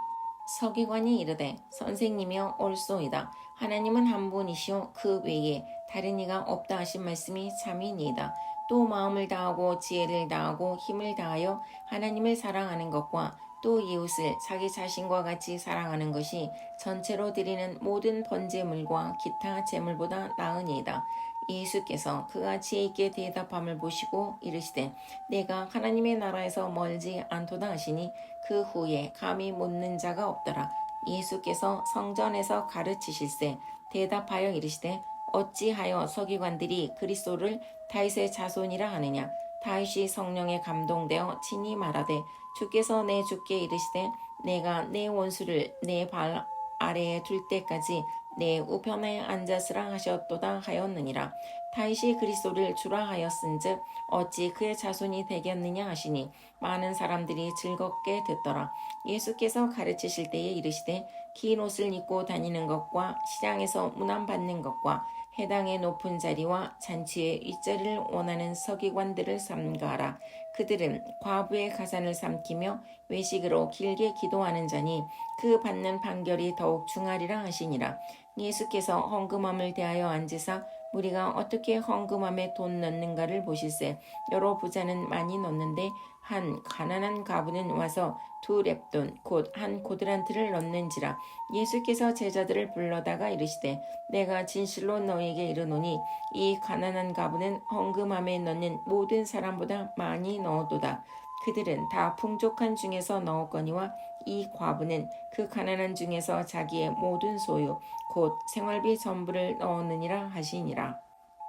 서기관이 이르되 선생님이여 옳소이다. 하나님은 한 분이시요 그 외에 다른 이가 없다 하신 말씀이 참이니이다. 또 마음을 다하고 지혜를 다하고 힘을 다하여 하나님을 사랑하는 것과 또 이웃을 자기 자신과 같이 사랑하는 것이 전체로 드리는 모든 번제물과 기타 제물보다 나으니이다. 예수께서 그가 지혜 있게 대답함을 보시고 이르시되 내가 하나님의 나라에서 멀지 않도다 하시니 그 후에 감히 묻는 자가 없더라. 예수께서 성전에서 가르치실세 대답하여 이르시되 어찌하여 서기관들이 그리스도를 다윗의 자손이라 하느냐. 다윗이 성령에 감동되어 친히 말하되 주께서 내 주께 이르시되 내가 내 원수를 내 발 아래에 둘 때까지 내 우편에 앉았으라 하셨도다 하였느니라. 다윗이 그리스도를 주라 하였은즉 어찌 그의 자손이 되겠느냐 하시니 많은 사람들이 즐겁게 듣더라. 예수께서 가르치실 때에 이르시되 긴 옷을 입고 다니는 것과 시장에서 문안받는 것과 해당의 높은 자리와 잔치의 윗자리를 원하는 서기관들을 삼가하라. 그들은 과부의 가산을 삼키며 외식으로 길게 기도하는 자니 그 받는 판결이 더욱 중하리라 하시니라. 예수께서 헌금함을 대하여 앉으사 우리가 어떻게 헌금함에 돈 넣는가를 보실세. 여러 부자는 많이 넣는데 한 가난한 가부는 와서 2렙돈 곧 한 고드란트를 넣는지라. 예수께서 제자들을 불러다가 이르시되 내가 진실로 너희에게 이르노니 이 가난한 가부는 헌금함에 넣는 모든 사람보다 많이 넣어도다. 그들은 다 풍족한 중에서 넣었거니와 이 과부는 그 가난한 중에서 자기의 모든 소유 곧 생활비 전부를 넣었느니라 하시니라.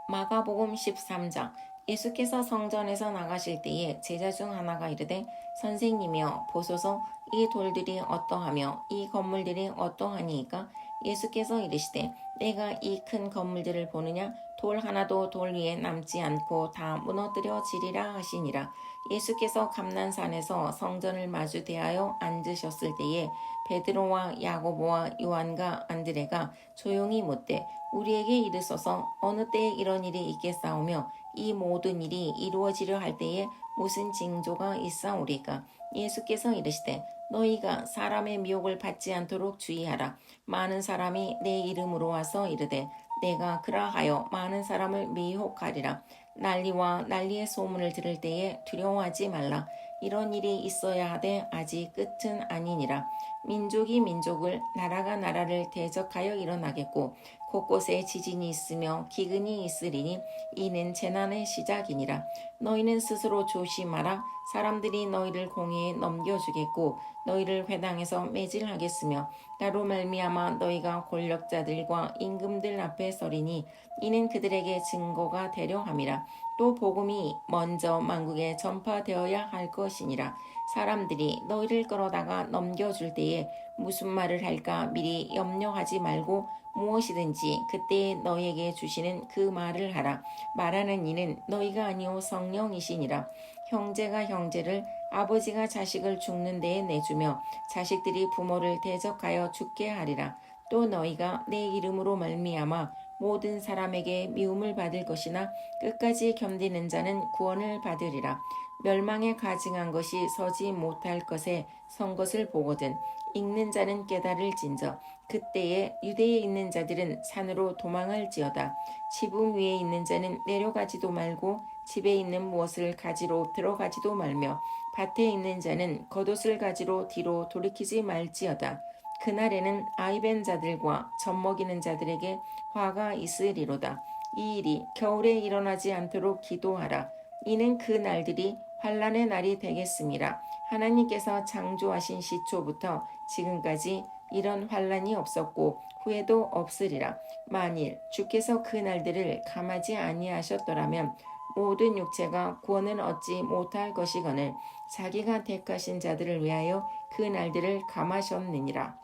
마가복음 13장. 예수께서 성전에서 나가실 때에 제자 중 하나가 이르되 선생님이여 보소서 이 돌들이 어떠하며 이 건물들이 어떠하니이까. 예수께서 이르시되 내가 이 큰 건물들을 보느냐. 돌 하나도 돌 위에 남지 않고 다 무너뜨려지리라 하시니라. 예수께서 감난산에서 성전을 마주 대하여 앉으셨을 때에 베드로와 야고보와 요한과 안드레가 조용히 묻되 우리에게 이르소서 어느 때에 이런 일이 있겠사오며 이 모든 일이 이루어지려 할 때에 무슨 징조가 있사오리까. 예수께서 이르시되 너희가 사람의 미혹을 받지 않도록 주의하라. 많은 사람이 내 이름으로 와서 이르되 내가 그라하여 많은 사람을 미혹하리라. 난리와 난리의 소문을 들을 때에 두려워하지 말라. 이런 일이 있어야 하되 아직 끝은 아니니라. 민족이 민족을 나라가 나라를 대적하여 일어나겠고 곳곳에 지진이 있으며 기근이 있으리니 이는 재난의 시작이니라. 너희는 스스로 조심하라. 사람들이 너희를 공회에 넘겨주겠고 너희를 회당에서 매질하겠으며 나로 말미암아 너희가 권력자들과 임금들 앞에 서리니 이는 그들에게 증거가 되려 함이라. 또 복음이 먼저 만국에 전파되어야 할 것이니라. 사람들이 너희를 끌어다가 넘겨줄 때에 무슨 말을 할까 미리 염려하지 말고 무엇이든지 그때에 너희에게 주시는 그 말을 하라. 말하는 이는 너희가 아니오 성령이시니라. 형제가 형제를 아버지가 자식을 죽는 데에 내주며 자식들이 부모를 대적하여 죽게 하리라. 또 너희가 내 이름으로 말미암아 모든 사람에게 미움을 받을 것이나 끝까지 견디는 자는 구원을 받으리라. 멸망에 가증한 것이 서지 못할 것에 선 것을 보거든 읽는 자는 깨달을진저 그때에 유대에 있는 자들은 산으로 도망할지어다. 지붕 위에 있는 자는 내려가지도 말고 집에 있는 무엇을 가지러 들어가지도 말며 밭에 있는 자는 겉옷을 가지러 뒤로 돌이키지 말지어다. 그날에는 아이벤 자들과 젖먹이는 자들에게 화가 있으리로다. 이 일이 겨울에 일어나지 않도록 기도하라. 이는 그 날들이 환란의 날이 되겠습니다. 하나님께서 창조하신 시초부터 지금까지 이런 환란이 없었고 후에도 없으리라. 만일 주께서 그 날들을 감하지 아니하셨더라면 모든 육체가 구원을 얻지 못할 것이거늘 자기가 택하신 자들을 위하여 그 날들을 감하셨느니라.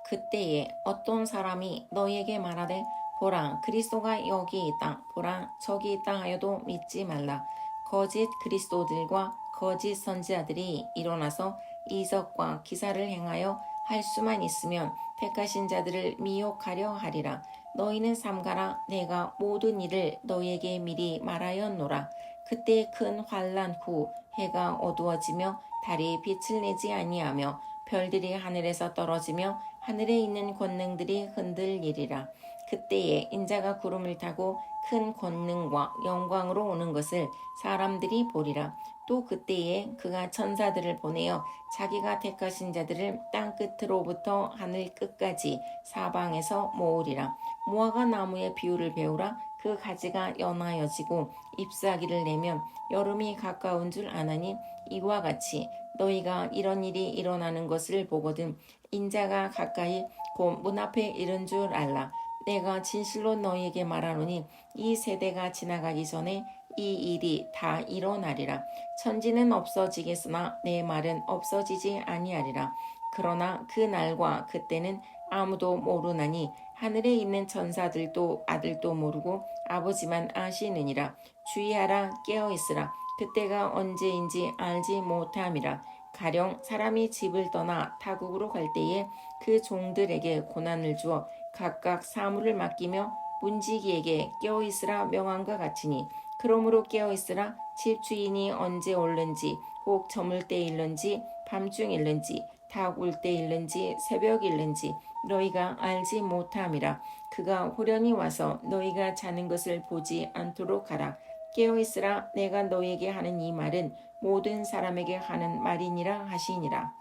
그때에 어떤 사람이 너희에게 말하되 보라 그리스도가 여기 있다 보라 저기 있다 하여도 믿지 말라. 거짓 그리스도들과 거짓 선지자들이 일어나서 이적과 기사를 행하여 할 수만 있으면 택하신 자들을 미혹하려 하리라. 너희는 삼가라. 내가 모든 일을 너희에게 미리 말하였노라. 그때 큰 환란 후 해가 어두워지며 달이 빛을 내지 아니하며 별들이 하늘에서 떨어지며 하늘에 있는 권능들이 흔들리리라. 그때에 인자가 구름을 타고 큰 권능과 영광으로 오는 것을 사람들이 보리라. 또 그때에 그가 천사들을 보내어 자기가 택하신 자들을 땅 끝으로부터 하늘 끝까지 사방에서 모으리라. 무화과 나무의 비유를 배우라. 그 가지가 연하여지고 잎사귀를 내면 여름이 가까운 줄 아나니 이와 같이 너희가 이런 일이 일어나는 것을 보거든 인자가 가까이 곧 문 앞에 이른 줄 알라. 내가 진실로 너희에게 말하노니 이 세대가 지나가기 전에 이 일이 다 일어나리라. 천지는 없어지겠으나 내 말은 없어지지 아니하리라. 그러나 그 날과 그때는 아무도 모르나니 하늘에 있는 천사들도 아들도 모르고 아버지만 아시느니라. 주의하라 깨어있으라. 그때가 언제인지 알지 못함이라. 가령 사람이 집을 떠나 타국으로 갈 때에 그 종들에게 고난을 주어 각각 사물을 맡기며 문지기에게 깨어있으라 명함과 같으니 그러므로 깨어있으라. 집 주인이 언제 올는지 혹 저물 때일는지 밤중일는지 닭 울 때일는지 새벽일는지 너희가 알지 못함이라. 그가 호련히 와서 너희가 자는 것을 보지 않도록 하라. 깨어있으라. 내가 너희에게 하는 이 말은 모든 사람에게 하는 말이니라 하시니라.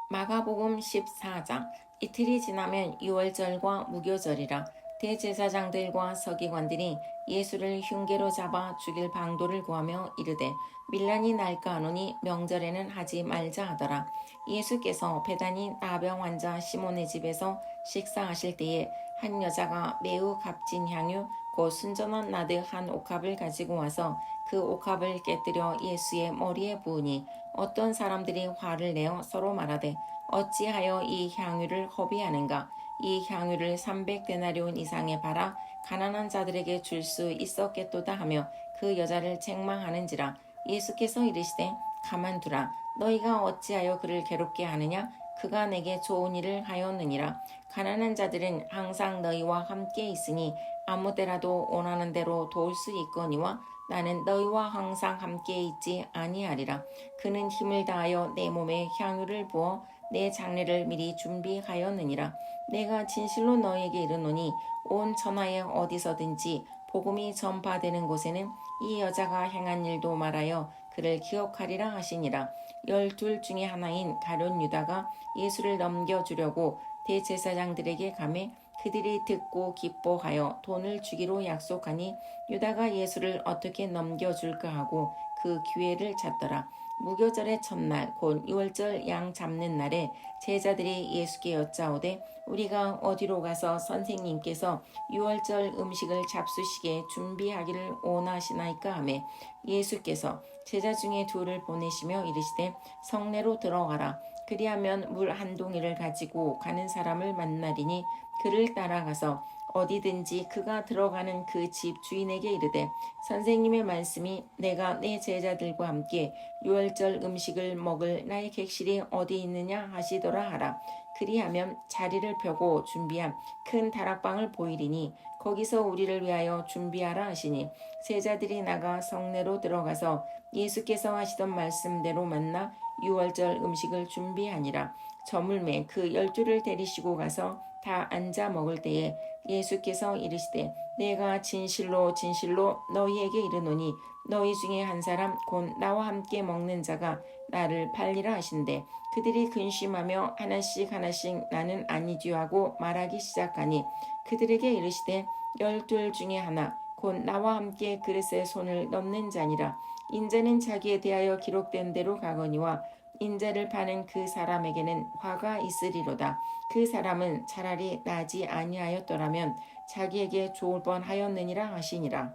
마가복음 14장. 이틀이 지나면 유월절과 무교절이라. 대제사장들과 서기관들이 예수를 흉계로 잡아 죽일 방도를 구하며 이르되 밀란이 날까 하노니 명절에는 하지 말자 하더라. 예수께서 베다니 나병 환자 시몬의 집에서 식사하실 때에 한 여자가 매우 값진 향유 곧 순전한 나드 한 옥합을 가지고 와서 그 옥합을 깨뜨려 예수의 머리에 부으니 어떤 사람들이 화를 내어 서로 말하되 어찌하여 이 향유를 허비하는가. 이 향유를 300데나리온 이상에 팔아 가난한 자들에게 줄 수 있었겠도다 하며 그 여자를 책망하는지라. 예수께서 이르시되 가만두라. 너희가 어찌하여 그를 괴롭게 하느냐. 그가 내게 좋은 일을 하였느니라. 가난한 자들은 항상 너희와 함께 있으니 아무 때라도 원하는 대로 도울 수 있거니와 나는 너희와 항상 함께 있지 아니하리라. 그는 힘을 다하여 내 몸에 향유를 부어 내 장례를 미리 준비하였느니라. 내가 진실로 너희에게 이르노니 온 천하에 어디서든지 복음이 전파되는 곳에는 이 여자가 행한 일도 말하여 그를 기억하리라 하시니라. 12 중에 하나인 가룟 유다가 예수를 넘겨주려고 대제사장들에게 가매 그들이 듣고 기뻐하여 돈을 주기로 약속하니 유다가 예수를 어떻게 넘겨줄까 하고 그 기회를 찾더라. 무교절의 첫날 곧 유월절 양 잡는 날에 제자들이 예수께 여짜오되 우리가 어디로 가서 선생님께서 유월절 음식을 잡수시게 준비하기를 원하시나이까 하매 예수께서 제자 중에 둘을 보내시며 이르시되 성내로 들어가라. 그리하면 물 한 동이를 가지고 가는 사람을 만나리니 그를 따라가서 어디든지 그가 들어가는 그 집 주인에게 이르되 선생님의 말씀이 내가 내 제자들과 함께 유월절 음식을 먹을 나의 객실이 어디 있느냐 하시더라 하라. 그리하면 자리를 펴고 준비한 큰 다락방을 보이리니 거기서 우리를 위하여 준비하라 하시니 제자들이 나가 성내로 들어가서 예수께서 하시던 말씀대로 만나 유월절 음식을 준비하니라. 저물매 그 12를 데리시고 가서 다 앉아 먹을 때에 예수께서 이르시되 내가 진실로 진실로 너희에게 이르노니 너희 중에 한 사람 곧 나와 함께 먹는 자가 나를 팔리라 하신대. 그들이 근심하며 하나씩 하나씩 나는 아니디요 하고 말하기 시작하니 그들에게 이르시되 12 중에 하나 곧 나와 함께 그릇에 손을 넣는 자니라. 인자는 자기에 대하여 기록된 대로 가거니와 인자를 파는 그 사람에게는 화가 있으리로다. 그 사람은 차라리 나지 아니하였더라면 자기에게 좋을 뻔하였느니라 하시니라.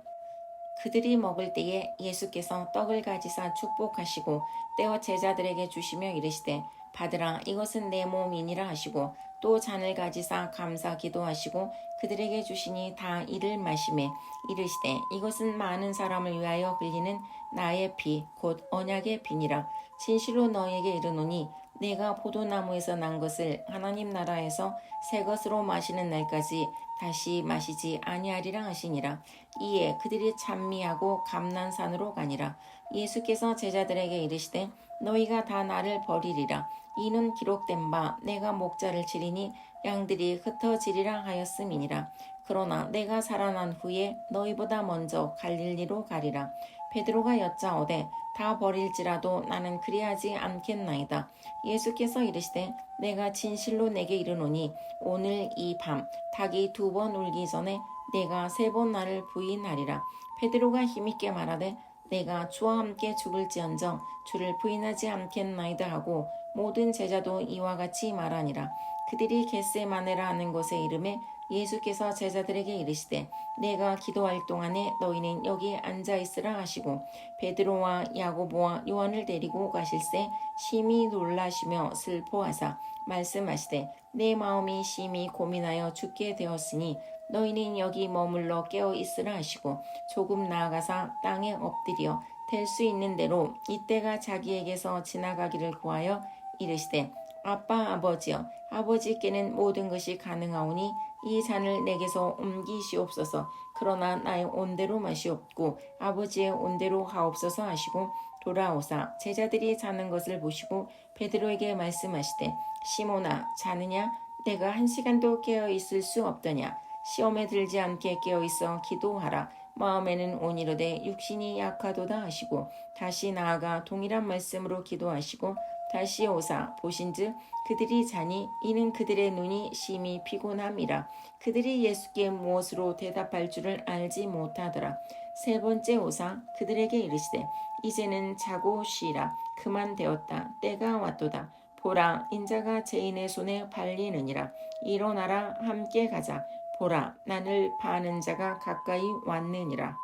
그들이 먹을 때에 예수께서 떡을 가지사 축복하시고 떼어 제자들에게 주시며 이르시되 받으라 이것은 내 몸이니라 하시고 또 잔을 가지사 감사 기도하시고 그들에게 주시니 다 이를 마시매 이르시되 이것은 많은 사람을 위하여 흘리는 나의 피 곧 언약의 피니라. 진실로 너희에게 이르노니 내가 포도나무에서 난 것을 하나님 나라에서 새 것으로 마시는 날까지 다시 마시지 아니하리라 하시니라. 이에 그들이 찬미하고 감난산으로 가니라. 예수께서 제자들에게 이르시되 너희가 다 나를 버리리라. 이는 기록된 바 내가 목자를 치리니 양들이 흩어지리라 하였음이니라. 그러나 내가 살아난 후에 너희보다 먼저 갈릴리로 가리라. 베드로가 여짜오되 다 버릴지라도 나는 그리하지 않겠나이다. 예수께서 이르시되 내가 진실로 내게 이르노니 오늘 이 밤 닭이 2번 울기 전에 내가 3번 나를 부인하리라. 베드로가 힘있게 말하되 내가 주와 함께 죽을지언정 주를 부인하지 않겠나이다 하고 모든 제자도 이와 같이 말하니라. 그들이 겟세마네라 하는 곳에 이름에 예수께서 제자들에게 이르시되 내가 기도할 동안에 너희는 여기 앉아있으라 하시고 베드로와 야고보와 요한을 데리고 가실새 심히 놀라시며 슬퍼하사 말씀하시되 내 마음이 심히 고민하여 죽게 되었으니 너희는 여기 머물러 깨어 있으라 하시고 조금 나아가사 땅에 엎드려 될 수 있는 대로 이때가 자기에게서 지나가기를 구하여 이르시되 아빠 아버지여 아버지께는 모든 것이 가능하오니 이 잔을 내게서 옮기시옵소서. 그러나 나의 온대로 마시옵고 아버지의 온대로 하옵소서 하시고 돌아오사 제자들이 자는 것을 보시고 베드로에게 말씀하시되 시몬아 자느냐 내가 1시간도 깨어 있을 수 없더냐. 시험에 들지 않게 깨어 있어 기도하라. 마음에는 온이로되 육신이 약하도다 하시고 다시 나아가 동일한 말씀으로 기도하시고 다시 오사 보신즉 그들이 자니 이는 그들의 눈이 심히 피곤함이라. 그들이 예수께 무엇으로 대답할 줄을 알지 못하더라. 3번째 오사 그들에게 이르시되 이제는 자고 쉬라. 그만 되었다. 때가 왔도다. 보라 인자가 죄인의 손에 팔리느니라. 일어나라 함께 가자. 보라 나를 파는 자가 가까이 왔느니라.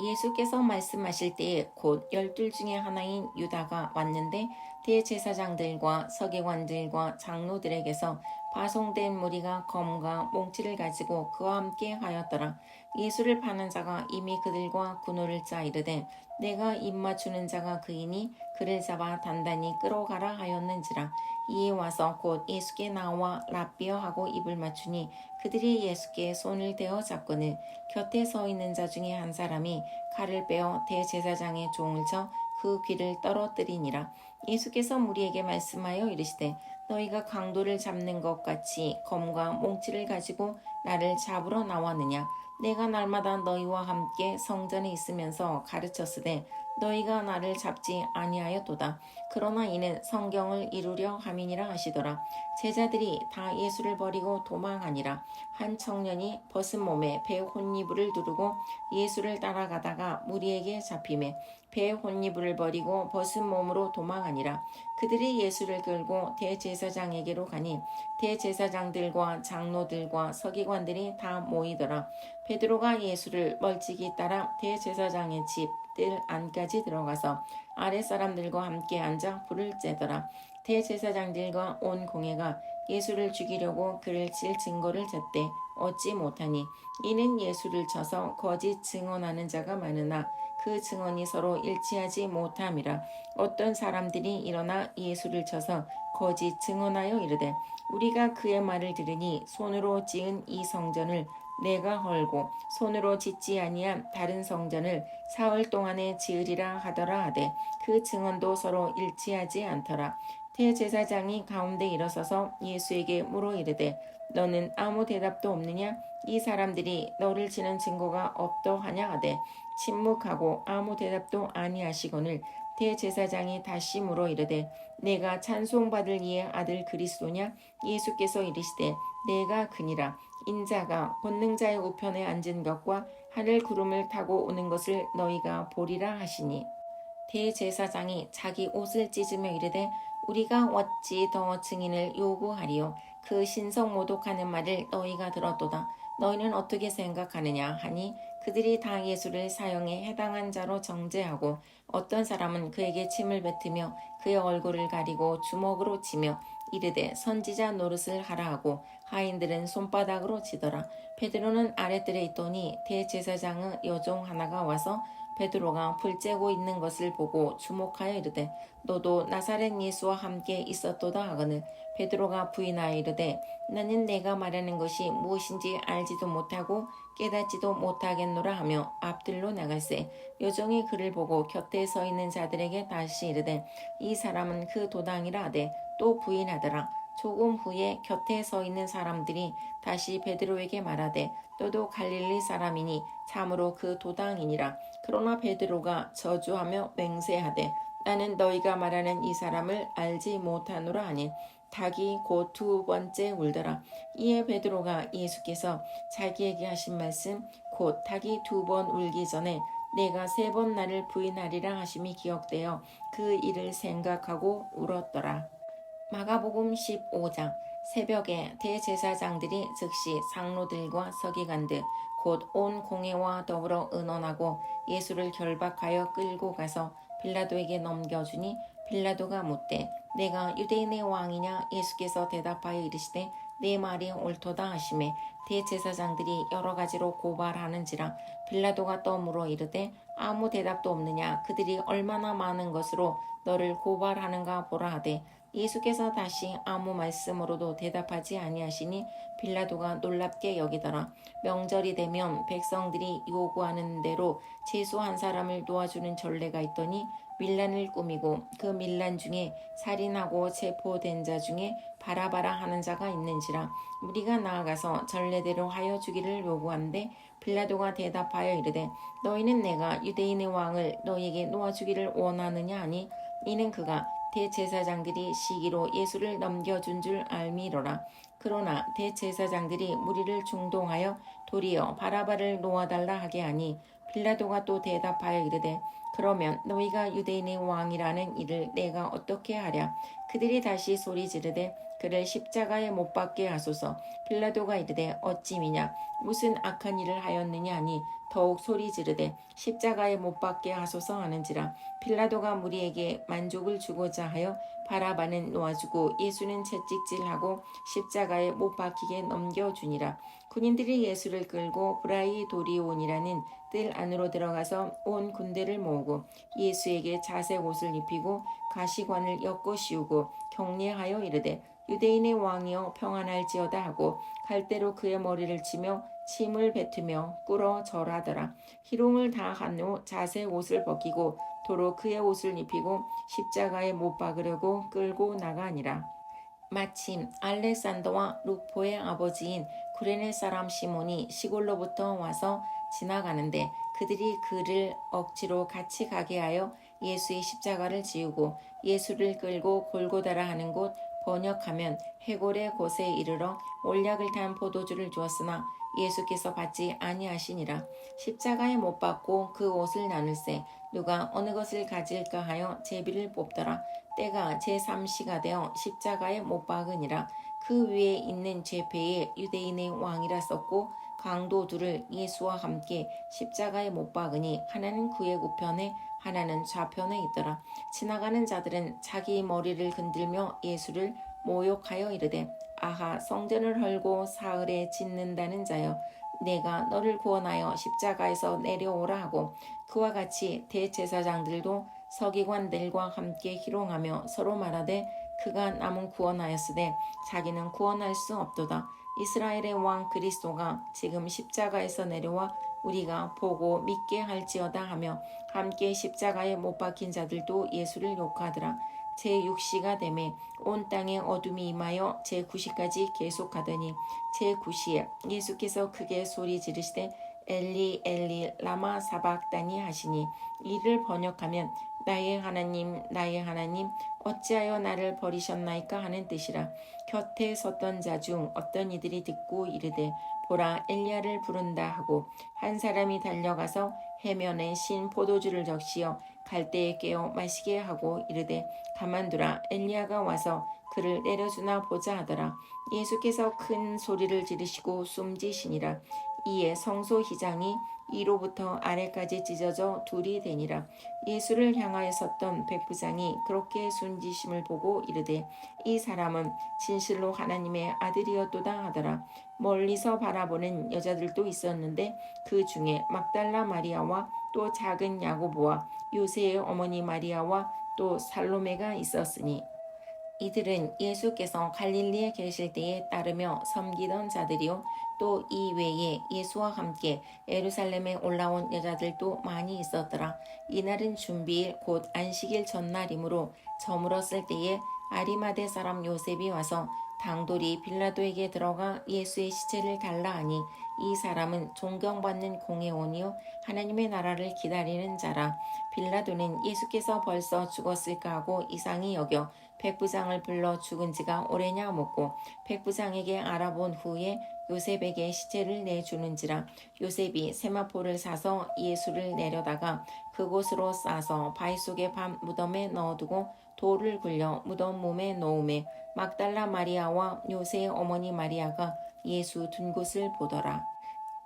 예수께서 말씀하실 때에 곧 12 중에 하나인 유다가 왔는데 대제사장들과 서기관들과 장로들에게서 파송된 무리가 검과 몽치를 가지고 그와 함께 하였더라. 예수를 파는 자가 이미 그들과 군호를 짜 이르되 내가 입맞추는 자가 그이니 그를 잡아 단단히 끌어가라 하였는지라. 이에 와서 곧 예수께 나와 랍비어 하고 입을 맞추니 그들이 예수께 손을 대어 잡거늘 곁에 서 있는 자 중에 한 사람이 칼을 빼어 대제사장의 종을 쳐 그 귀를 떨어뜨리니라. 예수께서 무리에게 말씀하여 이르시되 너희가 강도를 잡는 것 같이 검과 몽치를 가지고 나를 잡으러 나왔느냐. 내가 날마다 너희와 함께 성전에 있으면서 가르쳤으되 너희가 나를 잡지 아니하였도다. 그러나 이는 성경을 이루려 함이니라 하시더라. 제자들이 다 예수를 버리고 도망하니라. 한 청년이 벗은 몸에 배 혼이불을 두르고 예수를 따라가다가 무리에게 잡히매 배 혼이불을 버리고 벗은 몸으로 도망하니라. 그들이 예수를 끌고 대제사장에게로 가니 대제사장들과 장로들과 서기관들이 다 모이더라. 베드로가 예수를 멀찍이 따라 대제사장의 집 뜰 안까지 들어가서 아랫사람들과 함께 앉아 불을 쬐더라. 대제사장들과 온 공회가 예수를 죽이려고 그를 칠 증거를 잣대 얻지 못하니 이는 예수를 쳐서 거짓 증언하는 자가 많으나 그 증언이 서로 일치하지 못함이라. 어떤 사람들이 일어나 예수를 쳐서 거짓 증언하여 이르되 우리가 그의 말을 들으니 손으로 지은 이 성전을 내가 헐고 손으로 짓지 아니한 다른 성전을 사흘 동안에 지으리라 하더라 하되 그 증언도 서로 일치하지 않더라. 대제사장이 가운데 일어서서 예수에게 물어 이르되 너는 아무 대답도 없느냐? 이 사람들이 너를 치는 증거가 없더하냐 하되 침묵하고 아무 대답도 아니하시거늘 대제사장이 다시 물어 이르되 내가 찬송받을 이의 아들 그리스도냐? 예수께서 이르시되 내가 그니라. 인자가 권능자의 우편에 앉은 것과 하늘 구름을 타고 오는 것을 너희가 보리라 하시니 대제사장이 자기 옷을 찢으며 이르되 우리가 어찌 더 증인을 요구하리요. 그 신성 모독하는 말을 너희가 들었도다. 너희는 어떻게 생각하느냐 하니 그들이 다 예수를 사형에 해당한 자로 정죄하고 어떤 사람은 그에게 침을 뱉으며 그의 얼굴을 가리고 주먹으로 치며 이르되 선지자 노릇을 하라 하고 하인들은 손바닥으로 치더라. 베드로는 아랫뜰에 있더니 대제사장의 여종 하나가 와서 베드로가 불 쬐고 있는 것을 보고 주목하여 이르되 너도 나사렛 예수와 함께 있었도다 하거늘 베드로가 부인하여 이르되 나는 내가 말하는 것이 무엇인지 알지도 못하고 깨닫지도 못하겠노라 하며 앞들로 나갈새 여종이 그를 보고 곁에 서 있는 자들에게 다시 이르되 이 사람은 그 도당이라 하되 또 부인하더라. 조금 후에 곁에 서 있는 사람들이 다시 베드로에게 말하되 너도 갈릴리 사람이니 참으로 그 도당이니라. 그러나 베드로가 저주하며 맹세하되 나는 너희가 말하는 이 사람을 알지 못하노라 하니 닭이 곧 두 번째 울더라. 이에 베드로가 예수께서 자기에게 하신 말씀 곧 닭이 두 번 울기 전에 내가 세 번 나를 부인하리라 하심이 기억되어 그 일을 생각하고 울었더라. 마가복음 15장. 새벽에 대제사장들이 즉시 상노들과 서기관들 곧 온 공회와 더불어 의논하고 예수를 결박하여 끌고 가서 빌라도에게 넘겨주니 빌라도가 묻되 내가 유대인의 왕이냐? 예수께서 대답하여 이르시되 내 말이 옳도다 하시매 대제사장들이 여러 가지로 고발하는지라. 빌라도가 또 물어 이르되 아무 대답도 없느냐? 그들이 얼마나 많은 것으로 너를 고발하는가 보라 하되 예수께서 다시 아무 말씀으로도 대답하지 아니하시니 빌라도가 놀랍게 여기더라. 명절이 되면 백성들이 요구하는 대로 죄수 한 사람을 놓아주는 전례가 있더니 밀란을 꾸미고 그 밀란 중에 살인하고 체포된 자 중에 바라바라 하는 자가 있는지라. 우리가 나아가서 전례대로 하여 주기를 요구한데 빌라도가 대답하여 이르되 너희는 내가 유대인의 왕을 너희에게 놓아주기를 원하느냐 하니 이는 그가 대제사장들이 시기로 예수를 넘겨준 줄 알미로라. 그러나 대제사장들이 무리를 중동하여 도리어 바라바를 놓아달라 하게 하니 빌라도가 또 대답하여 이르되 그러면 너희가 유대인의 왕이라는 일을 내가 어떻게 하랴. 그들이 다시 소리 지르되 그를 십자가에 못 박게 하소서. 빌라도가 이르되 어찌미냐 무슨 악한 일을 하였느냐 하니 더욱 소리 지르되 십자가에 못 박게 하소서 하는지라. 빌라도가 무리에게 만족을 주고자 하여 바라바는 놓아주고 예수는 채찍질하고 십자가에 못 박히게 넘겨주니라. 군인들이 예수를 끌고 브라이도리온이라는 뜰 안으로 들어가서 온 군대를 모으고 예수에게 자색 옷을 입히고 가시관을 엮어 씌우고 격려하여 이르되 유대인의 왕이여 평안할지어다 하고 갈대로 그의 머리를 치며 침을 뱉으며 꿇어 절하더라. 희롱을 다 한 후 자색 옷을 벗기고 도로 그의 옷을 입히고 십자가에 못 박으려고 끌고 나가니라. 마침 알렉산더와 루포의 아버지인 구레네 사람 시몬이 시골로부터 와서 지나가는데 그들이 그를 억지로 같이 가게 하여 예수의 십자가를 지우고 예수를 끌고 골고다라 하는 곳 번역하면 해골의 곳에 이르러 몰약을 탄 포도주를 주었으나 예수께서 받지 아니하시니라. 십자가에 못 박고 그 옷을 나눌세 누가 어느 것을 가질까 하여 제비를 뽑더라. 때가 제3시가 되어 십자가에 못 박으니라. 그 위에 있는 죄패에 유대인의 왕이라 썼고 강도 둘을 예수와 함께 십자가에 못 박으니 하나는 그의 우편에 하나는 좌편에 있더라. 지나가는 자들은 자기 머리를 흔들며 예수를 모욕하여 이르되 아하 성전을 헐고 사흘에 짓는다는 자여 내가 너를 구원하여 십자가에서 내려오라 하고 그와 같이 대제사장들도 서기관들과 함께 희롱하며 서로 말하되 그가 남은 구원하였으되 자기는 구원할 수 없도다. 이스라엘의 왕 그리스도가 지금 십자가에서 내려와 우리가 보고 믿게 할지어다 하며 함께 십자가에 못 박힌 자들도 예수를 욕하더라. 제6시가 되매 온 땅에 어둠이 임하여 제9시까지 계속하더니 제9시에 예수께서 크게 소리 지르시되 엘리 엘리 라마 사박다니 하시니 이를 번역하면 나의 하나님 어찌하여 나를 버리셨나이까 하는 뜻이라. 곁에 섰던 자 중 어떤 이들이 듣고 이르되 보라 엘리야를 부른다 하고 한 사람이 달려가서 해면에 신 포도주를 적시어 갈대에 깨어 마시게 하고 이르되 가만두라 엘리야가 와서 그를 내려주나 보자 하더라. 예수께서 큰 소리를 지르시고 숨지시니라. 이에 성소 휘장이 위로부터 아래까지 찢어져 둘이 되니라. 예수를 향하여 섰던 백부장이 그렇게 숨지심을 보고 이르되 이 사람은 진실로 하나님의 아들이었도다 하더라. 멀리서 바라보는 여자들도 있었는데 그 중에 막달라 마리아와 또 작은 야고보와 요새의 어머니 마리아와 또 살로메가 있었으니 이들은 예수께서 갈릴리에 계실 때에 따르며 섬기던 자들이요 또 이 외에 예수와 함께 예루살렘에 올라온 여자들도 많이 있었더라. 이날은 준비일 곧 안식일 전날이므로 저물었을 때에 아리마대 사람 요셉이 와서 당돌이 빌라도에게 들어가 예수의 시체를 달라 하니 이 사람은 존경받는 공회원이요 하나님의 나라를 기다리는 자라. 빌라도는 예수께서 벌써 죽었을까 하고 이상히 여겨 백부장을 불러 죽은 지가 오래냐 묻고 백부장에게 알아본 후에 요셉에게 시체를 내주는지라. 요셉이 세마포를 사서 예수를 내려다가 그곳으로 싸서 바위 속의 밤 무덤에 넣어두고 돌을 굴려 무덤 몸에 놓음에 막달라 마리아와 요새의 어머니 마리아가 예수 둔 곳을 보더라.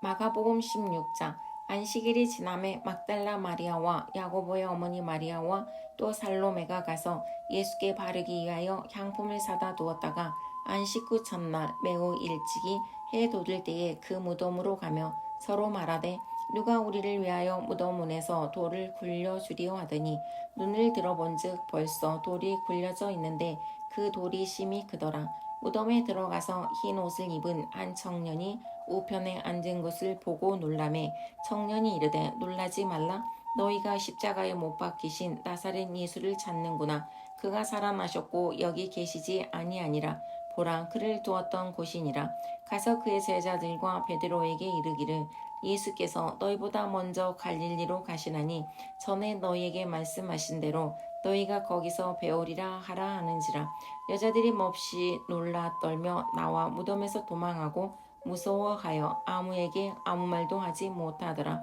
마가복음 16장. 안식일이 지남에 막달라 마리아와 야고보의 어머니 마리아와 또 살로메가 가서 예수께 바르기 위하여 향품을 사다 두었다가 안식 후 첫날 매우 일찍이 해 돋을 때에 그 무덤으로 가며 서로 말하되 누가 우리를 위하여 무덤 문에서 돌을 굴려주리오 하더니 눈을 들어본즉 벌써 돌이 굴려져 있는데 그 돌이 심히 크더라. 무덤에 들어가서 흰 옷을 입은 한 청년이 우편에 앉은 것을 보고 놀라매 청년이 이르되 놀라지 말라. 너희가 십자가에 못 박히신 나사렛 예수를 찾는구나. 그가 살아나셨고 여기 계시지 아니하니라. 보라 그를 두었던 곳이니라. 가서 그의 제자들과 베드로에게 이르기를 예수께서 너희보다 먼저 갈릴리로 가시나니 전에 너희에게 말씀하신 대로 너희가 거기서 배우리라 하라 하는지라. 여자들이 몹시 놀라 떨며 나와 무덤에서 도망하고 무서워하여 아무에게 아무 말도 하지 못하더라.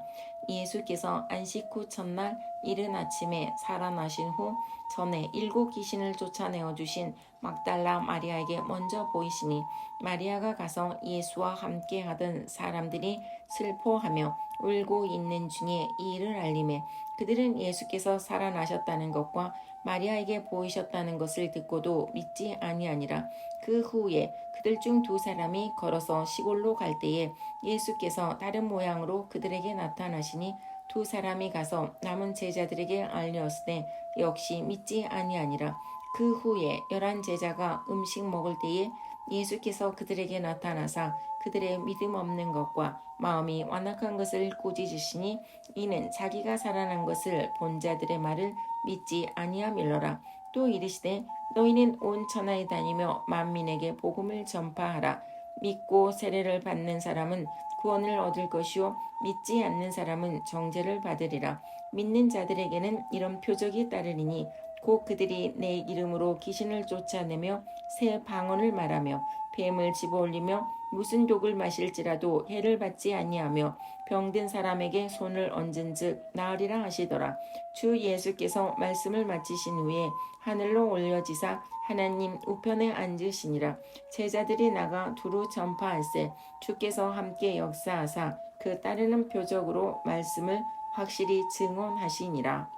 예수께서 안식 후 첫날 이른 아침에 살아나신 후 전에 7 귀신을 쫓아내어 주신 막달라 마리아에게 먼저 보이시니 마리아가 가서 예수와 함께 하던 사람들이 슬퍼하며 울고 있는 중에 이 일을 알림해 그들은 예수께서 살아나셨다는 것과 마리아에게 보이셨다는 것을 듣고도 믿지 아니하니라. 그 후에 그들 중 2 사람이 걸어서 시골로 갈 때에 예수께서 다른 모양으로 그들에게 나타나시니 2 사람이 가서 남은 제자들에게 알렸으되 역시 믿지 아니하니라. 그 후에 11 제자가 음식 먹을 때에 예수께서 그들에게 나타나사 그들의 믿음 없는 것과 마음이 완악한 것을 꾸짖으시니 이는 자기가 살아난 것을 본 자들의 말을 믿지 아니함일러라. 또 이르시되 너희는 온 천하에 다니며 만민에게 복음을 전파하라. 믿고 세례를 받는 사람은 구원을 얻을 것이요 믿지 않는 사람은 정죄를 받으리라. 믿는 자들에게는 이런 표적이 따르리니 곧 그들이 내 이름으로 귀신을 쫓아내며 새 방언을 말하며 뱀을 집어올리며 무슨 독을 마실지라도 해를 받지 아니하며 병든 사람에게 손을 얹은즉 나으리라 하시더라. 주 예수께서 말씀을 마치신 후에 하늘로 올려지사 하나님 우편에 앉으시니라. 제자들이 나가 두루 전파할세 주께서 함께 역사하사 그 따르는 표적으로 말씀을 확실히 증언하시니라.